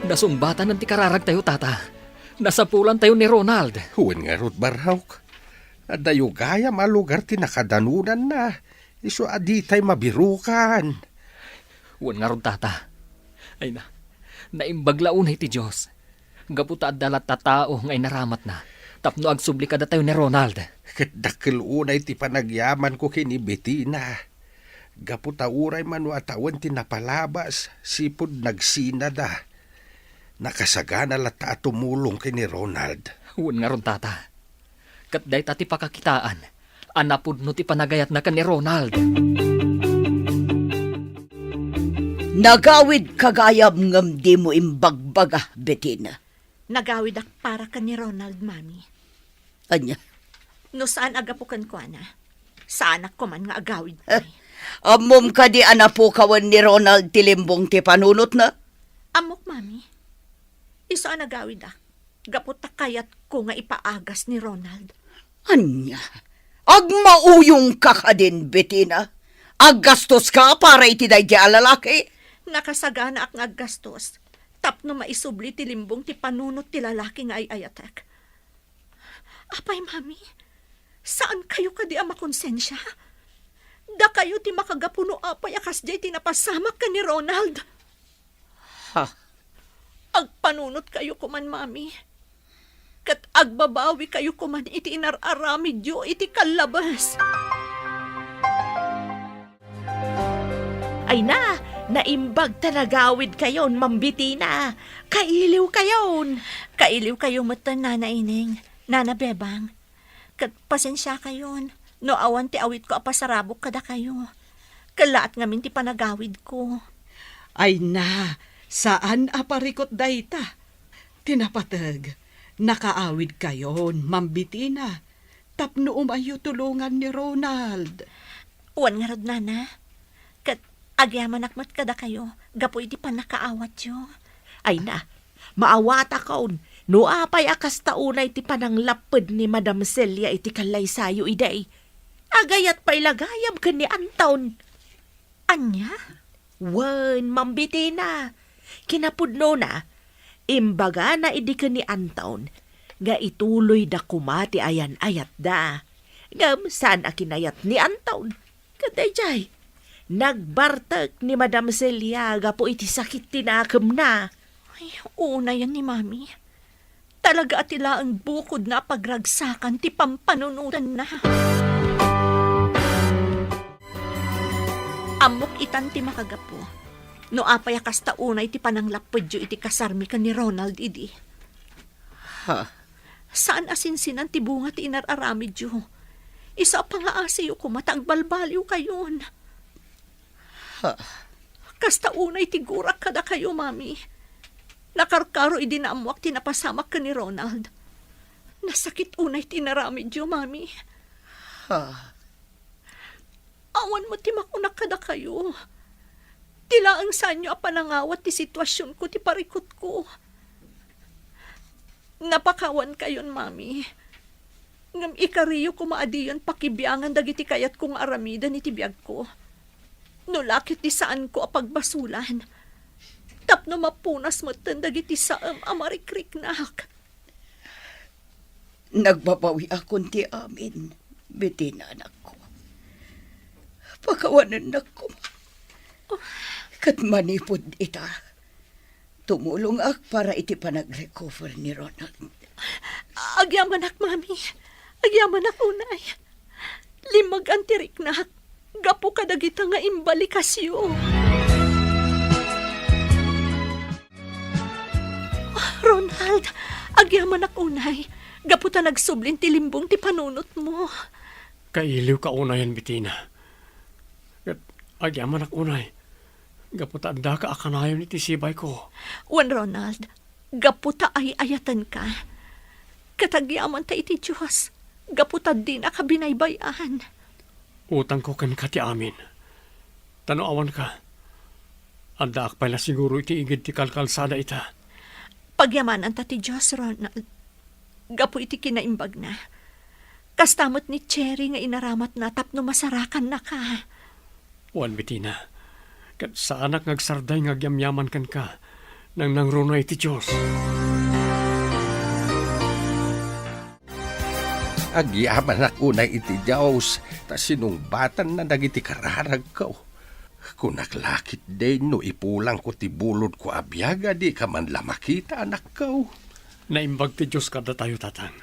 Nasumbatan ng ti kararag tayo, Tata. Nasapulan tayo ni Ronald. Huwag nga rot barhawk. Adayo gaya malugar ti nakadanunan na. Iso adi tay mabirukan. Huwag nga ron, Tata. Ay na, naimbaglaunay ti Diyos. Gaputa at dalat tatao ngay naramat na. Tapno agsubli kada tayo ni Ronald. Kadakil unay ti panagyaman ko kini Bettina. Gaputa uray manu atawan ti napalabas. Sipod nagsinada. Nakasagana lata at tumulong kini Ronald. Huwag nga ron, Tata. Kat day tati pakakitaan. Anapod no ti panagayat na ka ni Ronald. Nagawid kagayam ngam di mo imbagbaga, Bettina. Nagawid ak para ka ni Ronald, Mami. Anya? No saan agapukan ko na? Saan ako man nga agawid ko. Amom ka di anapukawan ni Ronald tilimbong ti panunot na? Amok, Mami. Iso ang nagawid ak. Gaputa kayat ko nga ipaagas ni Ronald. Anya? Ag mauyong ka ka din, Bettina. Ag gastos ka para iti day alalaki. Nakasagana ak ngaggastos. Tapno maisubli ti limbong ti panunot ti lalaki nga ay ayatek. Apay, mami, saan kayo kadi ang makonsensya? Da kayo ti makagapuno apay akas jay tinapasamak ka ni Ronald. Ha? Agpanunot kayo kuman, mami. Kat agbabawi kayo kuman iti inararamid yo iti kalabas. Ay na, naimbag tanagawid kayon, Ma'am Bettina. Kailiw kayon. Kailiw kayo matan, Nana Ining, Nana Bebang. Kat pasensya kayon. No awan ti awit ko apasarabok kada kayo. Kalaat ngamin ti panagawid ko. Ay na, saan aparikot dayta? Tinapatag, nakaawid kayon, Ma'am Bettina. Tapno umayo tulungan ni Ronald. Uwan nga rod, Nana. Kat agyaman akmat kada kayo. Gapoy di pa nakaawat yo. Ay na, maawata kaon. No apay akas taunay ti panang lapid ni Madam Celia iti kalay sayo iday. Agayat pa'y lagayab ka ni Anton. Anya? Wen, Ma'am Bettina. Kinapudno na, imbaga na idi ka ni Anton, nga ituloy da kumati ayan ayat da. Ngam saan akinayat ni Anton? Kaday jay, nagbartag ni Madam Celia gapo iti sakit tinakam na. Ay, una yan ni Mami. Talaga atila ang bukod na pagragsakan ti pampanunutan na. Amok itan ti makagapo. No apay akas taunay ti pananglapod yo iti kasarmi ka ni Ronald idi. Ha? Saan asinsinan ti bunga ti inararamid yo? Isa pa nga asiyo kumatang balbaliw kayon. Ha? Kas taunay ti gurak kada kayo, Mami. Nakarkaro idi na amuak ti napasamak ka ni Ronald. Nasakit unay ti naramid yo, Mami. Ha? Awan mo ti makunak kada kayo. Tila ang sanyo apanangawat ti sitwasyon ko, ti parikot ko. Napakawan kayon, Mami. Ngam ikariyo ko maadiyon pakibiyangan dagiti kayat kong aramidan iti biyag ko. No lakit ti saan ko apagbasulan. Tapno mapunas mo dagiti saam amarikrik-nak. Nagbabawi akong ti amin, Bettina, anak ko. Pakawanan na ko. Kat manipod ita. Tumulong ak para iti panag-recover ni Ronald. Agyaman ak, Mami. Agyaman ak, unay. Limag antirik na. Gapo kadagita nga imbalikasyo. Ronald, agyaman ak, unay. Gapo ta nagsublin ti limbong ti panunot mo. Kailiw ka unayan, Bettina. At agyaman ak unay. Gaputanda ka akanayon iti sibay ko. Wan, Ronald, gaputa ay ayatan ka. Katagyaman ta iti Diyos. Gaputa din akabinaybayan. Utang ko kan kati amin. Tanoawan ka. Anda akpay na siguro iti igid ti kalkalsada ita. Pagyamanan ta ti Diyos, Ronald. Gapu iti kinaimbag na. Kastamot ni Cherry nga inaramat na tapno masarakan na ka. Wan, Bettina. Kat sa anak ngagsarday ngagyamyaman kan ka nang nangrunay ti Diyos. Agyaman na unay iti Diyos, ta sinungbatan na dagiti kararag ko. Kunaklakit din no ipulang ko ti bulod ko abyaga di ka man lamakita anak ko. Naimbag ti Diyos kada tayo tatang.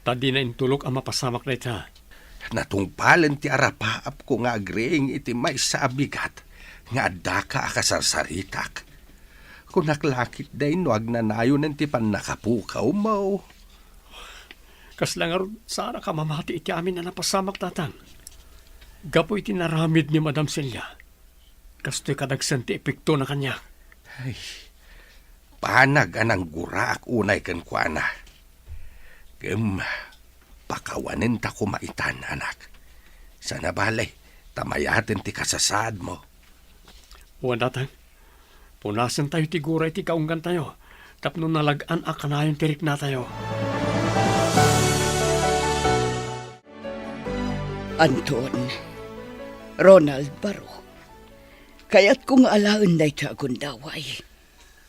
Tadi na intulok ang mapasamak na ita. Natungpalan ti arapaap ko nga agreeng iti may sa abigat. Nga daka akasarsaritak. Kunaklakit day no agnanayo ng ti pan nakapukaw mo. Kaslangar sana ka mamati iti amin na napasamak tatang. Gapo iti naramid ni Madam Celia. Kasto'y kadagsan ti epekto na kanya. Ay, panag anang guraak unay kan kuana. Pakawanin ta kumaitan, anak. Sana balay, tamayatin ti kasasad mo. Uwan datang, punasan tayo ti guray ti kaunggan tayo. Tapno nalagaan akanayon tirik na tayo. Anton, Ronald Baro, kayat kung alaon na iti agundaway,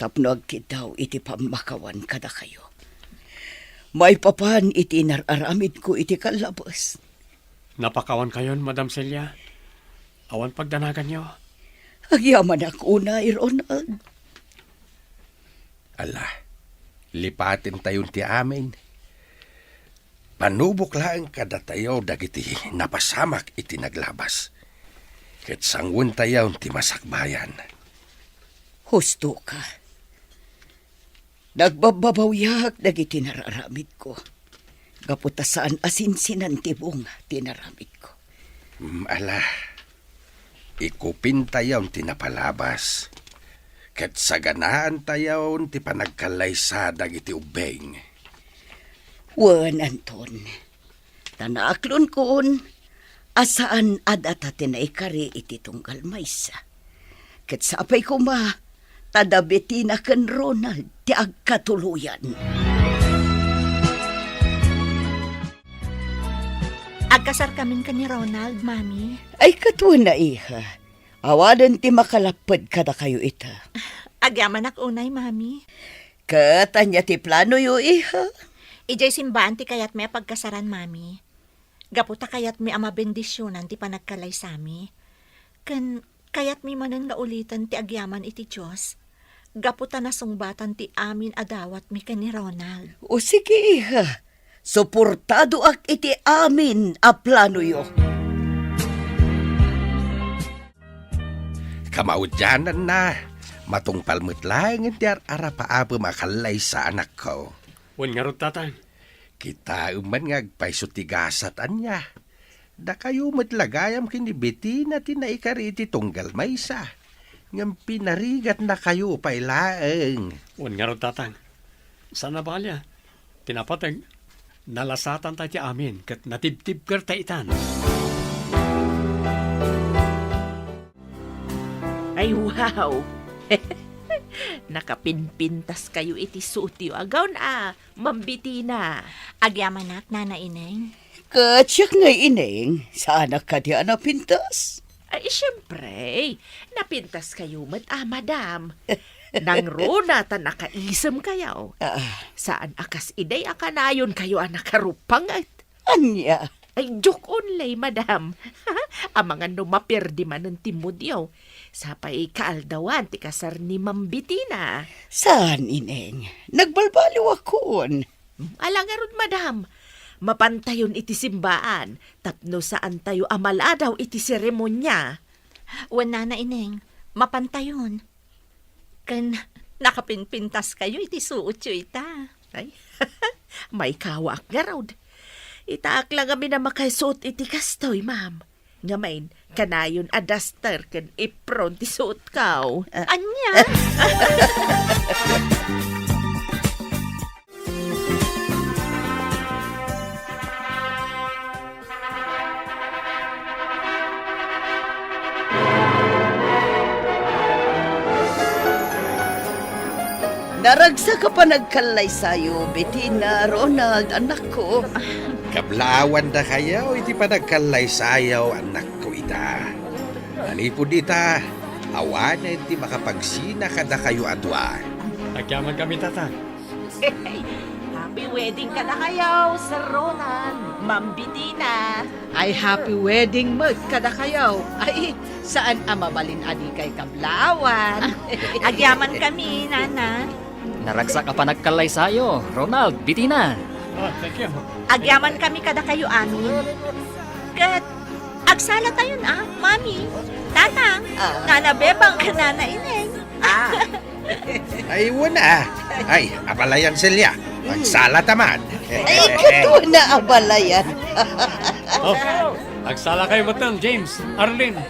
tapno agkitaw iti pamakawan kada kayo. May papan iti nararamid ko iti kalabas. Napakawan kayon, Madam Celia. Awan pagdanagan niyo. Agyaman ako na, Ronald. Ala, lipatin tayon ti amin. Panubok lang kada tayo dagiti napasamak iti naglabas. Ket sanggun tayo ti masakbayan. Husto ka. Nagbababawyak dagiti nararamid ko. Gaputasaan asinsinan tibong tinaramid ko. Ala, ikupin tayo ti napalabas. Ket saganaan tayo ti panagkalaysa dagiti ubeng. Wan, Anton. Tanaklon kon, asaan adata tinaikari iti tunggal maysa. Ket sapay ko ma, tadabeti na ken Ronald ti agkatuluyan. Agkasar kamin ka ni Ronald, Mami. Ay katuna iha, awadan ti makalapad kada kayo ita. Agyaman ak unay, Mami. Katanya ti plano yo iha. Ijay simbaan ti kayat may pagkasaran, Mami. Gaputa kayat may ama bendisyonan ti panagkalay sami. Kayat may manang naulitan ti agyaman iti Diyos. Gaputa na sungbatan ti amin adawat mi ka ni Ronald. O sige iha, suportado ak iti amin a plano yo. Kamaudyanan na, matungpalmut lang ti arapaabo makalay sa anak ko. Wan nga rod, tatang. Kita uman ngagpaisutigasat anya. Da kayo matlagayam kinibiti na tinaikari iti tunggal maysa. Ngam pinarigat na kayo pailaeng. Wan nga rod, tatang. Sana balya? Tinapatag, nalasatan tayo ti amin, kat natibtib ker taitan. Ay, wow! Nakapinpintas kayo iti suti agaw na, mambiti na. Agyaman ak, Nana Ineng. Katsyak nga ineng, saan ka di napintas? Ay, siyempre, napintas kayo madam. Nang rona ta nakaisam kayo. Saan akas iday akanayon kayo nakarupangat. Anya? Ay, joke only, madam. Ang mga numapirdi man ng timudyaw. Sapay kaaldawan ti kasar ni Mambitina. Saan, ineng? Nagbalbaliw akon. Alangarod, madam. Mapantayon iti simbaan. Tapno saan tayo amaladaw iti seremonya. Wan, Nana Ineng, mapantayon. Nakapinpintas kayo iti suot yo ita. Ay, may kawak nga raw. Itaak lang kami na makaisuot iti kastoy, ma'am. Ngamain, kanayon a duster kan ipron ti suot kaw. Anya? Naragsa ka pa nagkalay sayo, Bettina, Ronald, anak ko. Kablawan da kayo, iti panagkalay sayaw, anak ko ita. Nanipod ita, awan na iti makapagsina kada kayo adwa. Agyaman kami, tatang. Happy wedding ka na kayo, Sir Ronald. Mambitina. Ay happy wedding mo kada kayo. Ay, saan amabalin adi kay kablawan? Agyaman kami, Nana. Naragsak ka pa nagkalay sayo, Ronald, Bitina. Oh, thank you. Agyaman kami kada kayo amin. Kat, agsala tayo na, Mami. Tatang, Nana Bebang ka, Nana Ineng. Ay, wala. Ay, apalayan silya. Magsala taman. Ay, kato na abalayan. Oh, agsala kayo matang, James, Arlene.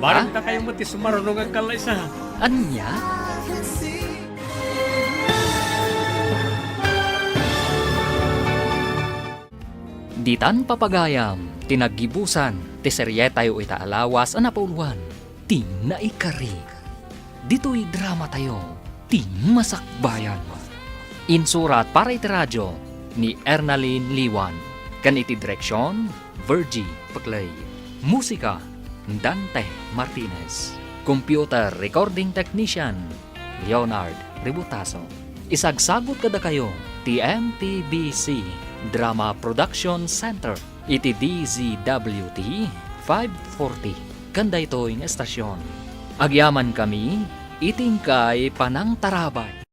Barang na kayo mati sumarunong ang kalay sa. Anya? Ditan papagayam, tinagibusan, ti seryetayo ita alawas anapuluan, ti naikari. Dito'y drama tayo, ti masakbayan. Insurat para iti radyo ni Ernalyn Liwan. Kan iti direksyon, Virgie Paclay. Musika, Dante Martinez. Computer Recording Technician, Leonard Ributaso. Isagsagot kada kayo, TMTBC Drama Production Center. Iti DZWT 540. Kanda ito yung estasyon. Agyaman kami, iting kay Panang Tarabay.